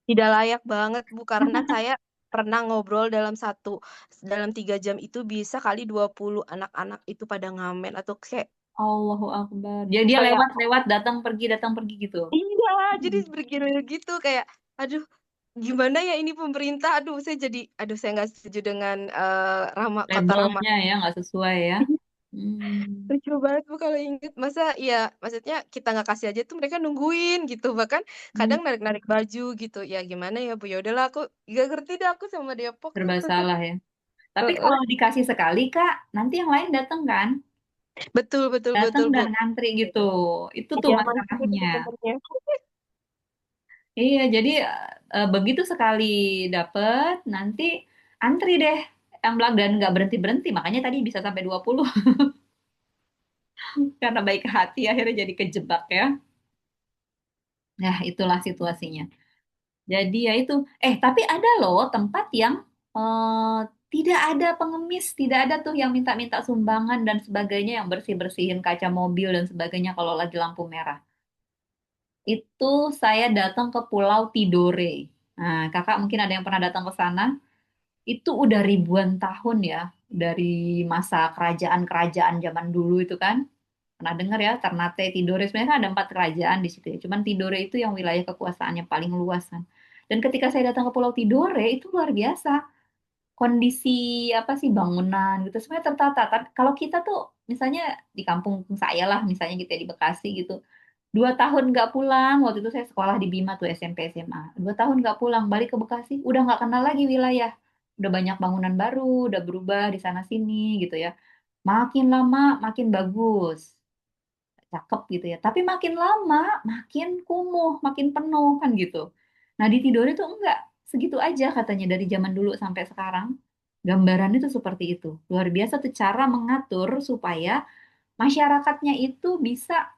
tidak layak banget Bu karena saya pernah ngobrol dalam 3 jam itu bisa kali 20 anak-anak itu pada ngamen atau kayak Allahu Akbar. Jadi dia kayak lewat-lewat datang pergi gitu. iya, jadi Hmm. bergilir gitu kayak, aduh, gimana ya ini pemerintah? Aduh, saya nggak setuju dengan kota ramah. Labelnya ya nggak sesuai ya. Hmm. Lucu banget Bu kalau inget. Masa ya, maksudnya kita nggak kasih aja tuh mereka nungguin gitu. Bahkan Hmm. kadang narik-narik baju gitu. Ya gimana ya Bu? Ya udahlah aku gak ngerti deh aku sama Depok tuh. Serba salah ya. Tapi Heeh. kalau dikasih sekali Kak, nanti yang lain datang kan? Betul, betul, Datang betul Bu. dan ngantri gitu. Itu tuh Iya, mantap itu masalahnya. sebenarnya. Iya, jadi begitu sekali dapet, nanti antri deh yang belakang dan nggak berhenti-berhenti. Makanya tadi bisa sampai 20 karena baik hati akhirnya jadi kejebak ya. Nah, itulah situasinya. Jadi ya itu. Tapi ada loh tempat yang tidak ada pengemis, tidak ada tuh yang minta-minta sumbangan dan sebagainya, yang bersih-bersihin kaca mobil dan sebagainya kalau lagi lampu merah. Itu saya datang ke Pulau Tidore. Nah, kakak mungkin ada yang pernah datang ke sana. Itu udah ribuan tahun ya, dari masa kerajaan-kerajaan zaman dulu itu kan. Pernah dengar ya, Ternate, Tidore. Sebenarnya kan ada 4 kerajaan di situ ya. Cuman Tidore itu yang wilayah kekuasaannya paling luas kan. Dan ketika saya datang ke Pulau Tidore, itu luar biasa. Kondisi apa sih bangunan gitu sebenarnya tertata. Tapi kalau kita tuh misalnya di kampung saya lah, misalnya gitu ya di Bekasi gitu, 2 tahun nggak pulang. Waktu itu saya sekolah di Bima tuh SMP SMA. 2 tahun nggak pulang, balik ke Bekasi, udah nggak kenal lagi wilayah. Udah banyak bangunan baru, udah berubah di sana sini gitu ya. Makin lama makin bagus, cakep gitu ya. Tapi makin lama makin kumuh, makin penuh kan gitu. Nah di Tidore itu enggak, segitu aja katanya dari zaman dulu sampai sekarang. Gambarannya itu seperti itu. Luar biasa tuh cara mengatur supaya masyarakatnya itu bisa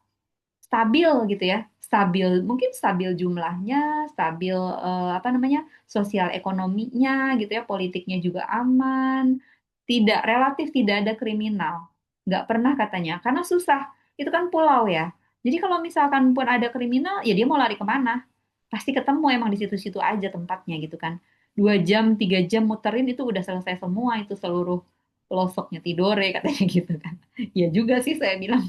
stabil gitu ya, stabil, mungkin stabil jumlahnya, stabil apa namanya, sosial ekonominya gitu ya, politiknya juga aman, tidak, relatif tidak ada kriminal, nggak pernah katanya karena susah, itu kan pulau ya, jadi kalau misalkan pun ada kriminal ya dia mau lari kemana, pasti ketemu emang di situ-situ aja tempatnya gitu kan, 2 jam 3 jam muterin itu udah selesai semua itu seluruh pelosoknya Tidore katanya gitu kan. Ya juga sih saya bilang.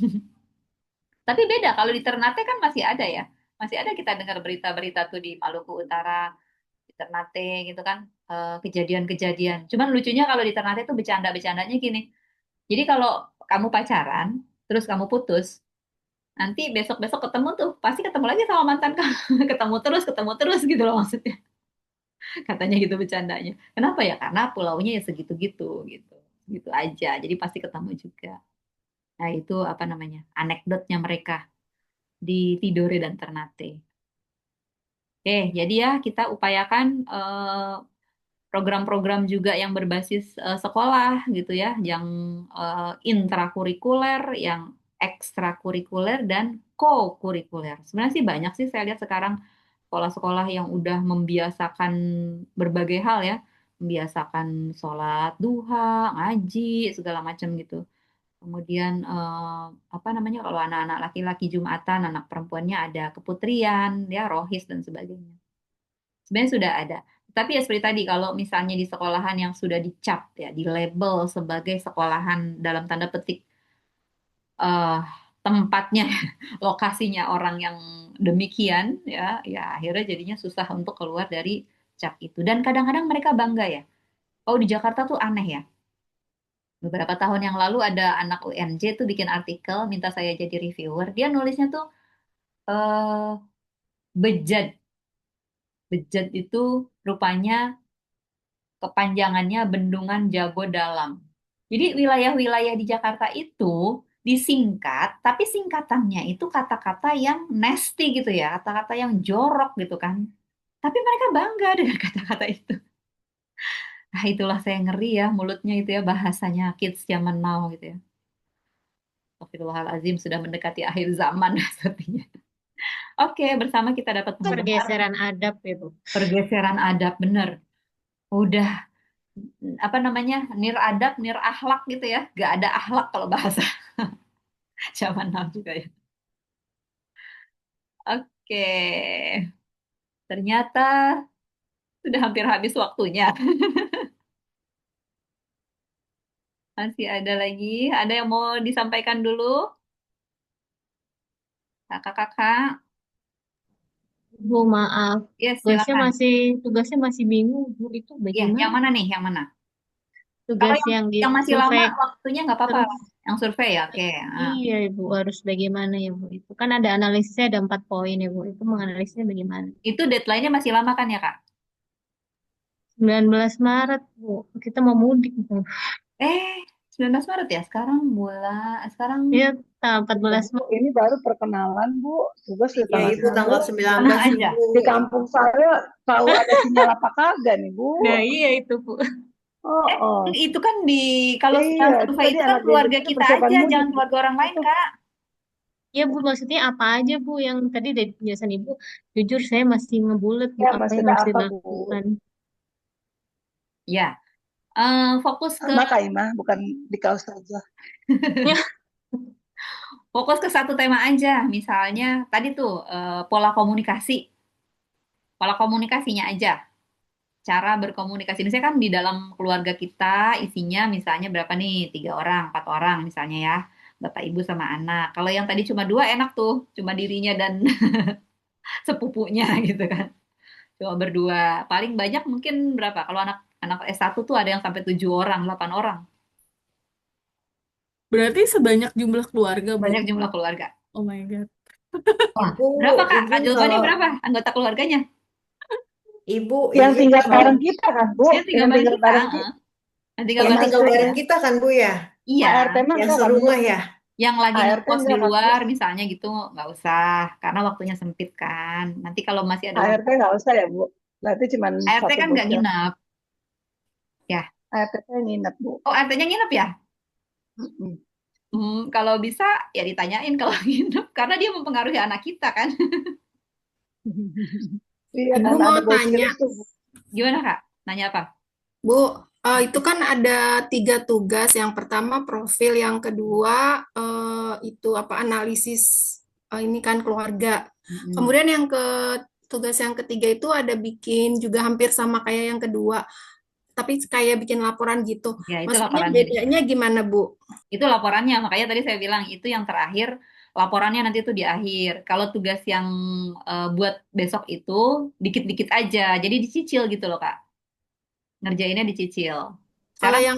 Tapi beda kalau di Ternate kan masih ada ya. Masih ada kita dengar berita-berita tuh di Maluku Utara, di Ternate gitu kan, kejadian-kejadian. Cuman lucunya kalau di Ternate tuh bercanda-bercandanya gini. Jadi kalau kamu pacaran, terus kamu putus, nanti besok-besok ketemu tuh, pasti ketemu lagi sama mantan kamu. Ketemu terus gitu loh maksudnya. Katanya gitu bercandanya. Kenapa ya? Karena pulaunya ya segitu-gitu gitu. Gitu aja. Jadi pasti ketemu juga. Nah, itu apa namanya? Anekdotnya mereka di Tidore dan Ternate. Oke, jadi ya kita upayakan program-program juga yang berbasis sekolah gitu ya, yang intrakurikuler, yang ekstrakurikuler dan co-kurikuler. Sebenarnya sih banyak sih saya lihat sekarang sekolah-sekolah yang udah membiasakan berbagai hal ya, membiasakan sholat duha, ngaji, segala macam gitu. Kemudian apa namanya kalau anak-anak laki-laki Jumatan, anak perempuannya ada keputrian, ya rohis dan sebagainya. Sebenarnya sudah ada. Tapi ya seperti tadi, kalau misalnya di sekolahan yang sudah dicap ya, di label sebagai sekolahan dalam tanda petik eh tempatnya, lokasinya orang yang demikian ya, ya akhirnya jadinya susah untuk keluar dari cap itu. Dan kadang-kadang mereka bangga ya. Oh di Jakarta tuh aneh ya. Beberapa tahun yang lalu ada anak UNJ tuh bikin artikel minta saya jadi reviewer. Dia nulisnya tuh eh bejat. Bejat itu rupanya kepanjangannya Bendungan Jago Dalam. Jadi wilayah-wilayah di Jakarta itu disingkat, tapi singkatannya itu kata-kata yang nasty gitu ya, kata-kata yang jorok gitu kan. Tapi mereka bangga dengan kata-kata itu. Nah, itulah saya ngeri ya mulutnya itu ya bahasanya kids zaman now gitu ya. Astagfirullahaladzim sudah mendekati akhir zaman sepertinya. Oke, bersama kita dapat mendengar Pergeseran adab ya, Bu. pergeseran adab bener. Udah apa namanya nir adab, nir akhlak gitu ya. Gak ada akhlak kalau bahasa zaman now juga ya. Oke, ternyata sudah hampir habis waktunya. Masih ada lagi. Ada yang mau disampaikan dulu? Kakak-kakak? Bu, maaf. Yes, silakan. Tugasnya masih bingung, Bu. Itu Ya, yang bagaimana? mana nih? Yang mana? Kalau Tugas yang di yang masih lama survei waktunya nggak apa-apa. terus. Yang survei ya, oke. Ah. Iya, Ibu. Harus bagaimana ya, Bu? Itu kan ada analisisnya, ada 4 poin ya, Bu. Itu menganalisisnya bagaimana? Itu deadline-nya masih lama kan ya, Kak? 19 Maret, Bu. Kita mau mudik, Bu. Eh, 19 Maret ya? Sekarang Iya, tanggal Ya, 14 Bu, Maret. ini baru perkenalan, Bu. Tugas di Ya, tanggal Ibu tanggal 19. 19 tengah nih, aja. Bu. Di kampung saya tahu ada sinyal apa kagak nih, Bu? Nah, iya itu, Bu. Oh, oh. Itu kan kalau Iya, yang itu survei tadi itu kan anak didik keluarga itu kita persiapan aja, mudik, jangan Bu. keluarga orang lain, Itu. Kak. Ya, Bu, maksudnya apa aja, Bu, yang tadi dari penjelasan Ibu, jujur saya masih ngebulet, Bu, Ya, apa yang maksudnya harus apa, Bu? dilakukan. Ya, fokus ke Sama Kak Imah, bukan di kaos saja. satu tema aja. Misalnya tadi tuh pola komunikasi, pola komunikasinya aja. Cara berkomunikasi. Misalnya kan di dalam keluarga kita isinya misalnya berapa nih? 3 orang, 4 orang misalnya ya. Bapak, ibu sama anak. Kalau yang tadi cuma dua enak tuh, cuma dirinya dan sepupunya gitu kan. Cuma berdua. Paling banyak mungkin berapa? Kalau anak anak S1 tuh ada yang sampai 7 orang, 8 orang. Berarti sebanyak jumlah keluarga, Bu. Banyak jumlah keluarga. Oh my God. Wah, Ibu, berapa Kak? Ibu Kak Julbani kalau berapa anggota keluarganya? Yang Ibu tinggal kalau bareng kita kan, Bu? Dia tinggal Yang bareng tinggal kita. bareng kita. Yang tinggal yang bareng tinggal kita Termasuk ya. bareng kita kan, Bu ya? Iya, ART mah Yang enggak kan, Bu? serumah ya? yang lagi ART ngekos di enggak kan, Bu? luar misalnya gitu nggak usah karena waktunya sempit kan. Nanti kalau masih ada waktu, ART nggak usah ya, Bu? Berarti cuma ART satu kan nggak bocah. nginep ya. ART saya nginep, Bu. Oh, ART-nya nginep ya? Mm-mm. Kalau bisa ya ditanyain kalau nginep karena dia mempengaruhi anak kita kan. Iya, Ibu dan mau ada bocil tanya, itu, Bu. Gimana Kak? Nanya apa? Bu, itu kan ada 3 tugas. Yang pertama profil, yang kedua itu apa analisis ini kan keluarga. Mm-mm. Kemudian tugas yang ketiga itu ada bikin juga hampir sama kayak yang kedua, tapi kayak bikin laporan gitu. Ya, itu Maksudnya laporannya. bedanya gimana, Bu? Itu laporannya, makanya tadi saya bilang itu yang terakhir, laporannya nanti itu di akhir. Kalau tugas yang buat besok itu dikit-dikit aja, jadi dicicil gitu loh Kak. Ngerjainnya dicicil. Kalau Sekarang, yang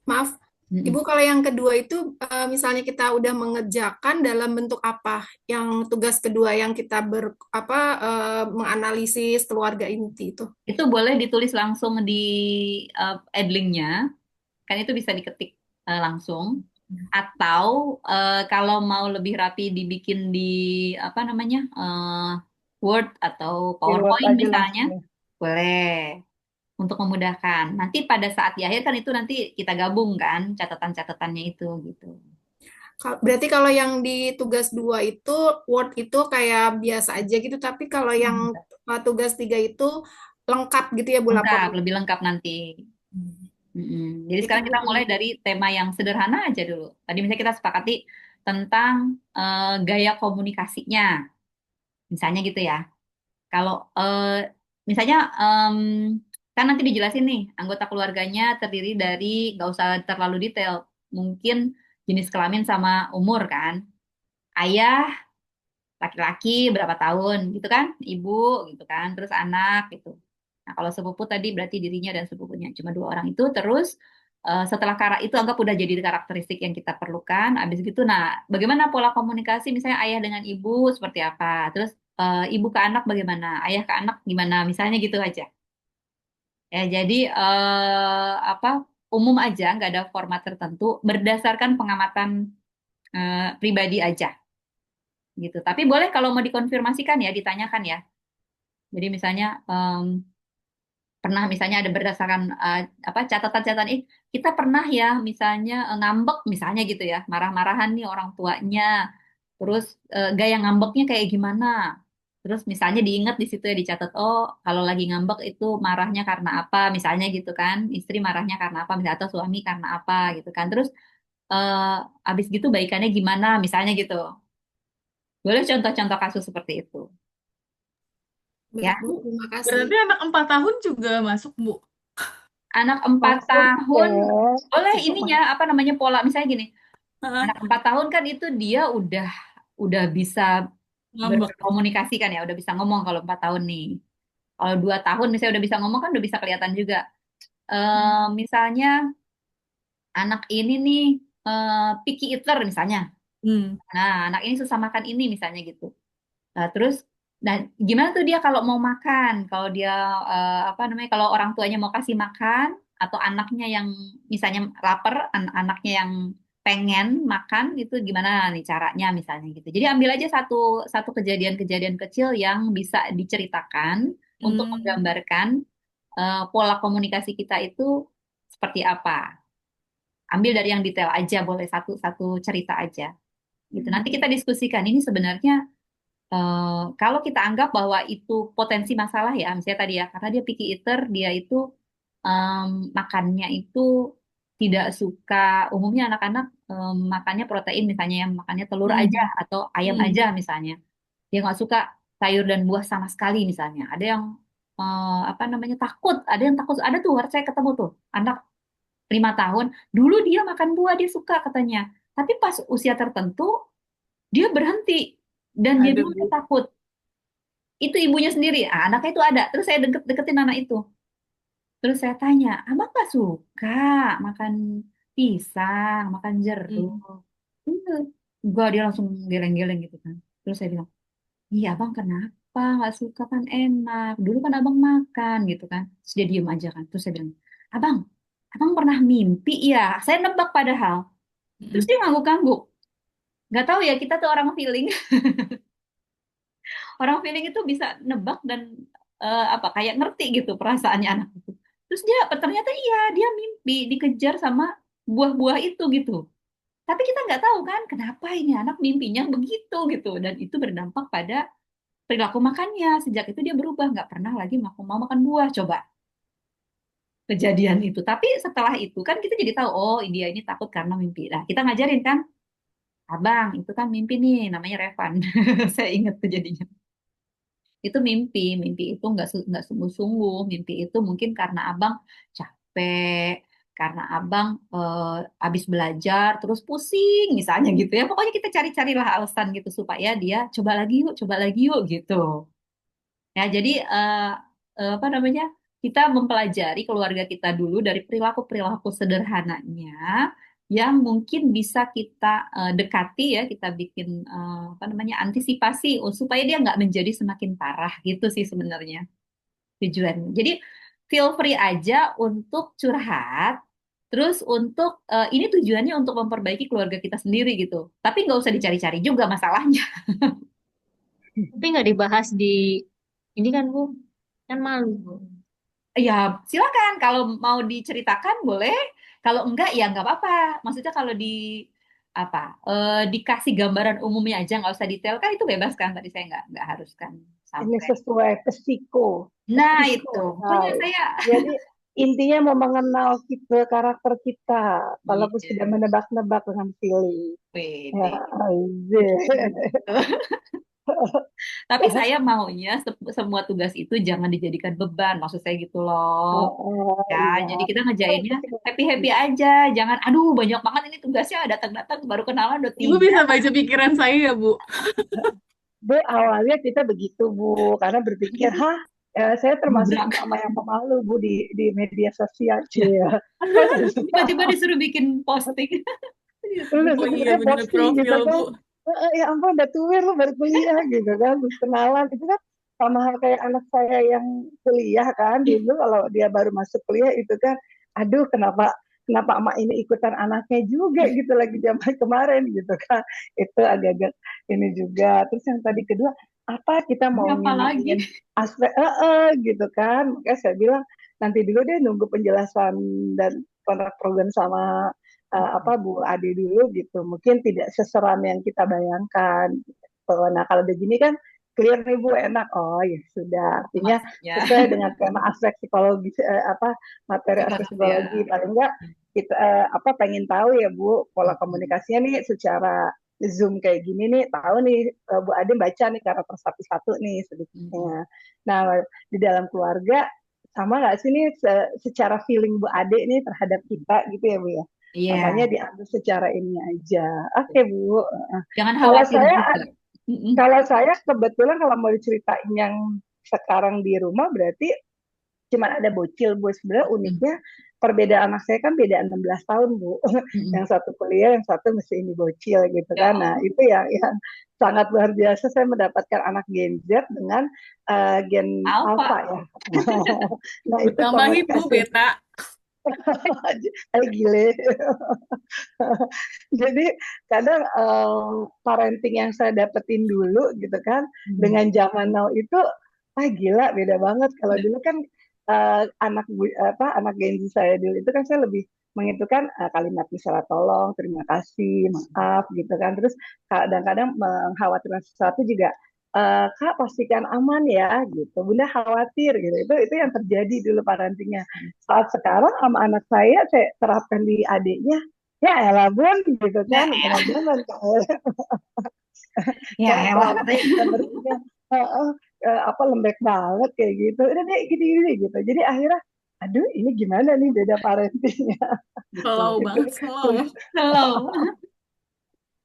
maaf, mm-mm. Ibu, kalau yang kedua itu misalnya kita udah mengerjakan dalam bentuk apa? Yang tugas kedua yang kita menganalisis keluarga inti itu. Itu boleh ditulis langsung di Edlingnya, kan itu bisa diketik langsung. Atau kalau mau lebih rapi dibikin di apa namanya Word atau Di Word PowerPoint aja misalnya, langsung ya. boleh untuk memudahkan. Nanti pada saat di akhir kan itu nanti kita gabung kan catatan-catatannya itu gitu. Berarti kalau yang di tugas 2 itu Word itu kayak biasa aja gitu, tapi kalau yang tugas 3 itu lengkap gitu ya, Bu, Lengkap, laporan. lebih lengkap nanti. Jadi Itu sekarang Bu. kita mulai dari tema yang sederhana aja dulu. Tadi misalnya kita sepakati tentang gaya komunikasinya, misalnya gitu ya. Kalau misalnya kan nanti dijelasin nih anggota keluarganya terdiri dari nggak usah terlalu detail, mungkin jenis kelamin sama umur kan. Ayah laki-laki berapa tahun gitu kan, ibu gitu kan, terus anak gitu. Nah kalau sepupu tadi berarti dirinya dan sepupunya cuma 2 orang itu. Terus setelah itu anggap udah jadi karakteristik yang kita perlukan. Habis gitu, nah bagaimana pola komunikasi misalnya ayah dengan ibu seperti apa, terus ibu ke anak bagaimana, ayah ke anak gimana, misalnya gitu aja. Ya, jadi apa umum aja, nggak ada format tertentu, berdasarkan pengamatan pribadi aja gitu. Tapi boleh kalau mau dikonfirmasikan ya, ditanyakan ya. Jadi misalnya pernah misalnya ada berdasarkan apa catatan-catatan, kita pernah ya misalnya ngambek misalnya gitu ya, marah-marahan nih orang tuanya. Terus gaya ngambeknya kayak gimana? Terus misalnya diingat di situ ya dicatat, oh kalau lagi ngambek itu marahnya karena apa, misalnya gitu kan, istri marahnya karena apa, misalnya atau suami karena apa gitu kan. Terus abis gitu baikannya gimana, misalnya gitu. Boleh contoh-contoh kasus seperti itu, ya. Baik, Bu. Terima kasih. Berarti anak 4 tahun juga masuk, Bu. Anak 4 Masuk tahun deh, boleh itu ininya apa namanya pola misalnya gini, Heeh, anak 4 tahun kan itu dia udah bisa ngambek. berkomunikasi kan ya, udah bisa ngomong kalau 4 tahun nih. Kalau 2 tahun misalnya udah bisa ngomong kan udah bisa kelihatan juga. Misalnya anak ini nih picky eater misalnya. Hmm. Nah, anak ini susah makan ini misalnya gitu. Nah, terus nah gimana tuh dia kalau mau makan? Kalau dia apa namanya? Kalau orang tuanya mau kasih makan atau anaknya yang misalnya lapar, anaknya yang pengen makan itu gimana nih caranya misalnya gitu. Jadi ambil aja satu satu kejadian-kejadian kecil yang bisa diceritakan untuk Hmm. menggambarkan pola komunikasi kita itu seperti apa. Ambil dari yang detail aja, boleh satu-satu cerita aja. Gitu. Nanti kita diskusikan ini sebenarnya kalau kita anggap bahwa itu potensi masalah ya, misalnya tadi ya, karena dia picky eater, dia itu makannya itu tidak suka, umumnya anak-anak makannya protein misalnya ya, makannya telur aja Hmm. atau ayam Hmm. aja misalnya. Dia nggak suka sayur dan buah sama sekali misalnya. Ada yang apa namanya takut, ada yang takut, ada tuh, saya ketemu tuh anak 5 tahun, dulu dia makan buah dia suka katanya, tapi pas usia tertentu dia berhenti dan dia Ada, bilang dia Bu. takut. Itu ibunya sendiri, anaknya itu ada. Terus saya deketin anak itu. Terus saya tanya, abang gak suka makan pisang, makan jeruk? Hmm. Iya. Enggak, dia langsung geleng-geleng gitu kan. Terus saya bilang, iya abang kenapa nggak suka, kan enak. Dulu kan abang makan gitu kan. Terus dia diem aja kan. Terus saya bilang, abang, abang pernah mimpi ya? Saya nebak padahal. Terus Hmm. dia ngangguk-ngangguk. Gak tahu ya, kita tuh orang feeling. Orang feeling itu bisa nebak dan apa kayak ngerti gitu perasaannya anak itu. Terus dia ternyata iya dia mimpi dikejar sama buah-buah itu gitu. Tapi kita nggak tahu kan kenapa ini anak mimpinya begitu gitu dan itu berdampak pada perilaku makannya. Sejak itu dia berubah nggak pernah lagi mau makan buah. Coba kejadian itu. Tapi setelah itu kan kita jadi tahu oh dia ini takut karena mimpi. Nah kita ngajarin kan, abang itu kan mimpi nih namanya Revan. Saya ingat kejadiannya. Itu mimpi, mimpi itu nggak sungguh-sungguh, mimpi itu mungkin karena abang capek, karena abang habis belajar terus pusing misalnya gitu ya. Pokoknya kita cari-carilah alasan gitu supaya dia coba lagi yuk gitu. Ya, jadi apa namanya? Kita mempelajari keluarga kita dulu dari perilaku-perilaku sederhananya yang mungkin bisa kita dekati ya, kita bikin apa namanya? Antisipasi supaya dia nggak menjadi semakin parah gitu sih sebenarnya tujuannya. Jadi feel free aja untuk curhat. Terus untuk ini tujuannya untuk memperbaiki keluarga kita sendiri gitu. Tapi nggak usah dicari-cari juga masalahnya. Tapi nggak dibahas di ini kan Bu, kan malu Bu. Ya, silakan. Kalau mau diceritakan boleh. Kalau enggak ya nggak apa-apa. Maksudnya kalau di apa dikasih gambaran umumnya aja nggak usah detail kan itu bebas kan. Tadi saya nggak harus kan ini sampai. sesuai Nah psiko. itu, Nah, pokoknya saya jadi intinya mau mengenal kita, karakter kita, walaupun iya, sudah menebak-nebak dengan feeling. Ya, pede. aja. Tapi saya maunya semua tugas itu jangan dijadikan beban. Maksud saya gitu loh. Ya, Iya. jadi kita ngejainnya happy-happy aja. Jangan, aduh banyak banget ini tugasnya datang-datang baru kenalan udah Ibu 3. bisa baca pikiran saya ya, Bu. Bu, awalnya kita begitu, Bu, karena berpikir, hah, saya termasuk Nabrak. mama yang pemalu, Bu, di media sosial, Ya. ya. Tiba-tiba disuruh bikin posting. Terus Disuruh Oh bikin. iya, sebetulnya bener posting gitu profil, Bu. kan, ya ampun udah tua lu baru kuliah gitu kan, terus kenalan, itu kan sama hal kayak anak saya yang kuliah kan dulu kalau dia baru masuk kuliah itu kan, aduh kenapa kenapa emak ini ikutan anaknya juga gitu lagi zaman kemarin gitu kan, itu agak-agak ini juga. Terus yang tadi kedua, apa kita Ini mau apa lagi? nyamain aspek gitu kan, makanya saya bilang nanti dulu deh nunggu penjelasan dan kontrak program sama apa Bu Ade dulu gitu, mungkin tidak seseram yang kita bayangkan gitu. Nah kalau begini kan clear nih Bu, enak. Oh ya sudah, artinya Maksudnya sesuai dengan tema aspek psikologi apa materi aspek harus psikologi, ya. paling enggak kita apa pengen tahu ya Bu pola komunikasinya nih secara Zoom kayak gini nih, tahu nih Bu Ade baca nih karakter satu-satu nih sedikitnya. Nah di dalam keluarga sama nggak sih nih secara feeling Bu Ade nih terhadap kita gitu ya Bu ya. Iya, Makanya diambil secara ini aja. Oke Bu. jangan Kalau khawatir saya juga. Mm-mm. kalau saya kebetulan kalau mau diceritain yang sekarang di rumah berarti cuman ada bocil Bu. Sebenarnya Mm. uniknya perbedaan anak saya kan beda 16 tahun Bu. Mm-mm. Yang satu kuliah, yang satu masih ini bocil gitu Ya kan. Nah Allah, itu yang sangat luar biasa saya mendapatkan anak Gen Z dengan Gen Alfa. Alpha ya. Nah itu Ditambahin Bu komunikasi beta. gile. Jadi kadang parenting yang saya dapetin dulu gitu kan dengan zaman now itu gila beda banget. Kalau dulu kan anak Gen Z saya dulu itu kan saya lebih menghitungkan kalimat misalnya tolong, terima kasih, maaf gitu kan. Terus kadang-kadang mengkhawatirkan sesuatu juga Kak pastikan aman ya gitu. Bunda khawatir gitu. Itu yang terjadi dulu parentingnya. Saat sekarang sama anak saya terapkan di adiknya. Ya elah bun gitu Ya kan, elah, jangan ya kayak elah selama ini katanya. kita bertiga apa lembek banget kayak gitu. Udah deh gini-gini gitu. Jadi akhirnya, aduh ini gimana nih beda parentingnya Kalau Betul. banget gitu. semua ya. Hello.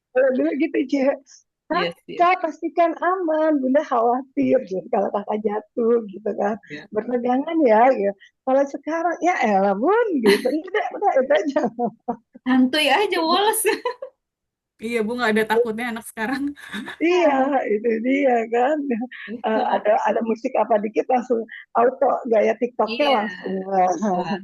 Kalau dulu gitu Cek. Kak, Yes, yes. Kak pastikan aman, Bunda khawatir gitu kalau kakak jatuh gitu kan. Ya. Berpegangan ya gitu. Kalau sekarang ya elah bun gitu. Udah itu aja. Santuy aja, Wallace. Iya Bu, nggak ada takutnya anak sekarang. Iya, itu dia kan. Betul. Ada musik apa dikit langsung auto gaya TikToknya Iya. langsung. Wah,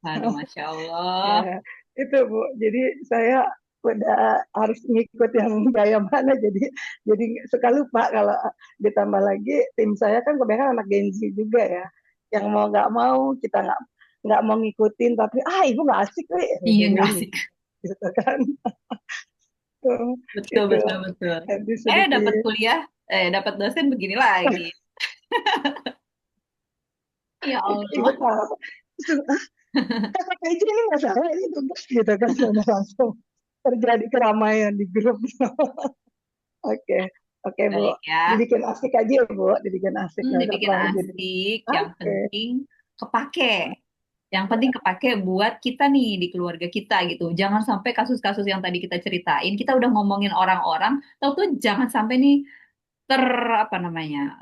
aduh, Masya Allah. Ya, itu Bu. Jadi saya udah harus ngikut yang gaya mana jadi suka lupa kalau ditambah lagi tim saya kan kebanyakan anak Gen Z juga ya. Yang mau nggak mau kita nggak mau ngikutin tapi ibu nggak asik nih Iya, nggak dengerin asik. gitu kan. Tuh, Betul, itu betul, betul. Nanti Dapat sedikit. kuliah, dapat dosen begini lagi. Ya Ikut Allah. apa? Kakak aja ini nggak salah ini tugas gitu kan sudah langsung terjadi keramaian di grup. Oke, oke Bu. Baik ya. Dibikin asik aja ya Bu, dibikin asik nggak usah Dibikin terlalu jadi. asik, yang Oke, penting kepake. Yang penting kepake buat kita nih di keluarga kita gitu. Jangan sampai kasus-kasus yang tadi kita ceritain, kita udah ngomongin orang-orang, tahu tuh jangan sampai nih ter apa namanya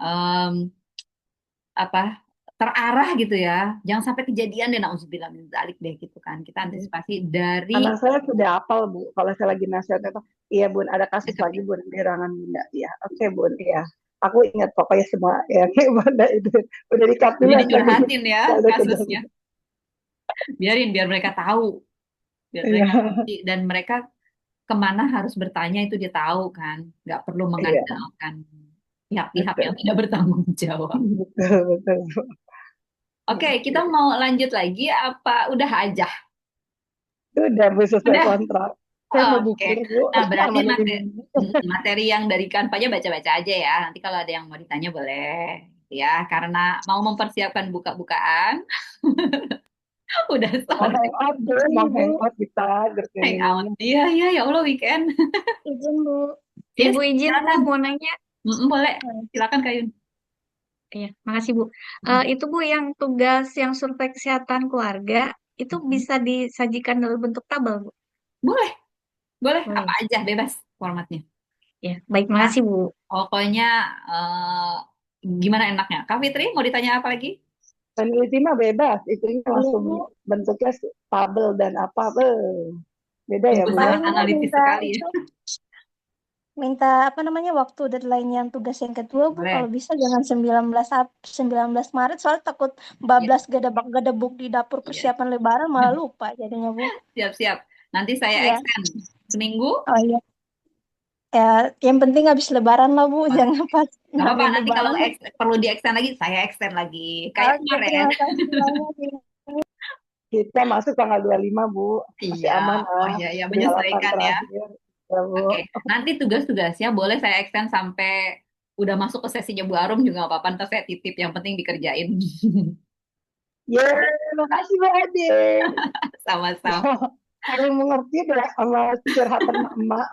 apa terarah gitu ya. Jangan sampai kejadian deh nauzubillah min dzalik deh gitu kan. Kita antisipasi dari anak saya sudah hafal Bu. Kalau saya lagi nasihat itu, iya Bun, ada kasus lagi deketin. Bun, gerangan Bunda. Iya, oke Bun, iya. Aku ingat pokoknya semua yang Bunda itu udah di-cut Jadi duluan lagi. dicurhatin ya Kalau udah kasusnya. kejadian. Biar mereka tahu, biar Iya, mereka ngerti dan mereka kemana harus bertanya itu dia tahu kan, nggak perlu iya, mengandalkan pihak-pihak yang betul, tidak bertanggung jawab. betul, betul. Bu. Oke, kita Oke. mau lanjut lagi apa udah aja? Udah Bu sesuai Udah. kontrak. Saya mau Oke. bukur Bu, Nah, berarti sama ini. materi yang dari Kanvanya baca-baca aja ya. Nanti kalau ada yang mau ditanya boleh ya, karena mau mempersiapkan buka-bukaan. Udah Mau sore. hangout Bu, mau hangout kita Hangout. gercep. Iya, iya, ya Allah weekend. Izin Bu. Yes, Ibu izin Bu silakan. mau nanya. Boleh. Silakan Kayun. Iya, makasih Bu. Itu Bu yang tugas yang survei kesehatan keluarga itu bisa disajikan dalam bentuk tabel Bu. Boleh, boleh. Apa Boleh. aja bebas formatnya. Ya, baik Nah, makasih Bu. pokoknya eh, gimana enaknya? Kak Fitri mau ditanya apa lagi? Peneliti mah bebas, itu Iya langsung Bu. bentuknya tabel dan apa. Beda ya Bu Sangat ya. Kemarin Bu analitis minta sekali ya. itu minta apa namanya waktu deadline yang tugas yang kedua Bu, Boleh. kalau bisa jangan 19 Maret soalnya takut Ya, bablas gedebak-gedebuk di dapur iya. persiapan Lebaran malah lupa jadinya Bu. Siap-siap. Nanti saya Iya. extend seminggu. Oh iya. Ya, yang penting habis Lebaran lah Bu, Oh, jangan pas nggak apa-apa. habis Nanti kalau Lebaran. perlu di extend lagi, saya extend lagi. Kayak Oke, kemarin. terima kasih banyak. Kita masuk tanggal 25, Bu. Masih Iya. aman Oh lah. iya, iya. Perhelatan Menyesuaikan ya. terakhir. Ya, Bu. Oke. Nanti tugas-tugasnya boleh saya extend sampai udah masuk ke sesinya Bu Arum juga nggak apa-apa. Ntar saya titip. Yang penting dikerjain. Yeay, makasih Bu Ade. Sama-sama. Paling mengerti deh sama curhatan emak.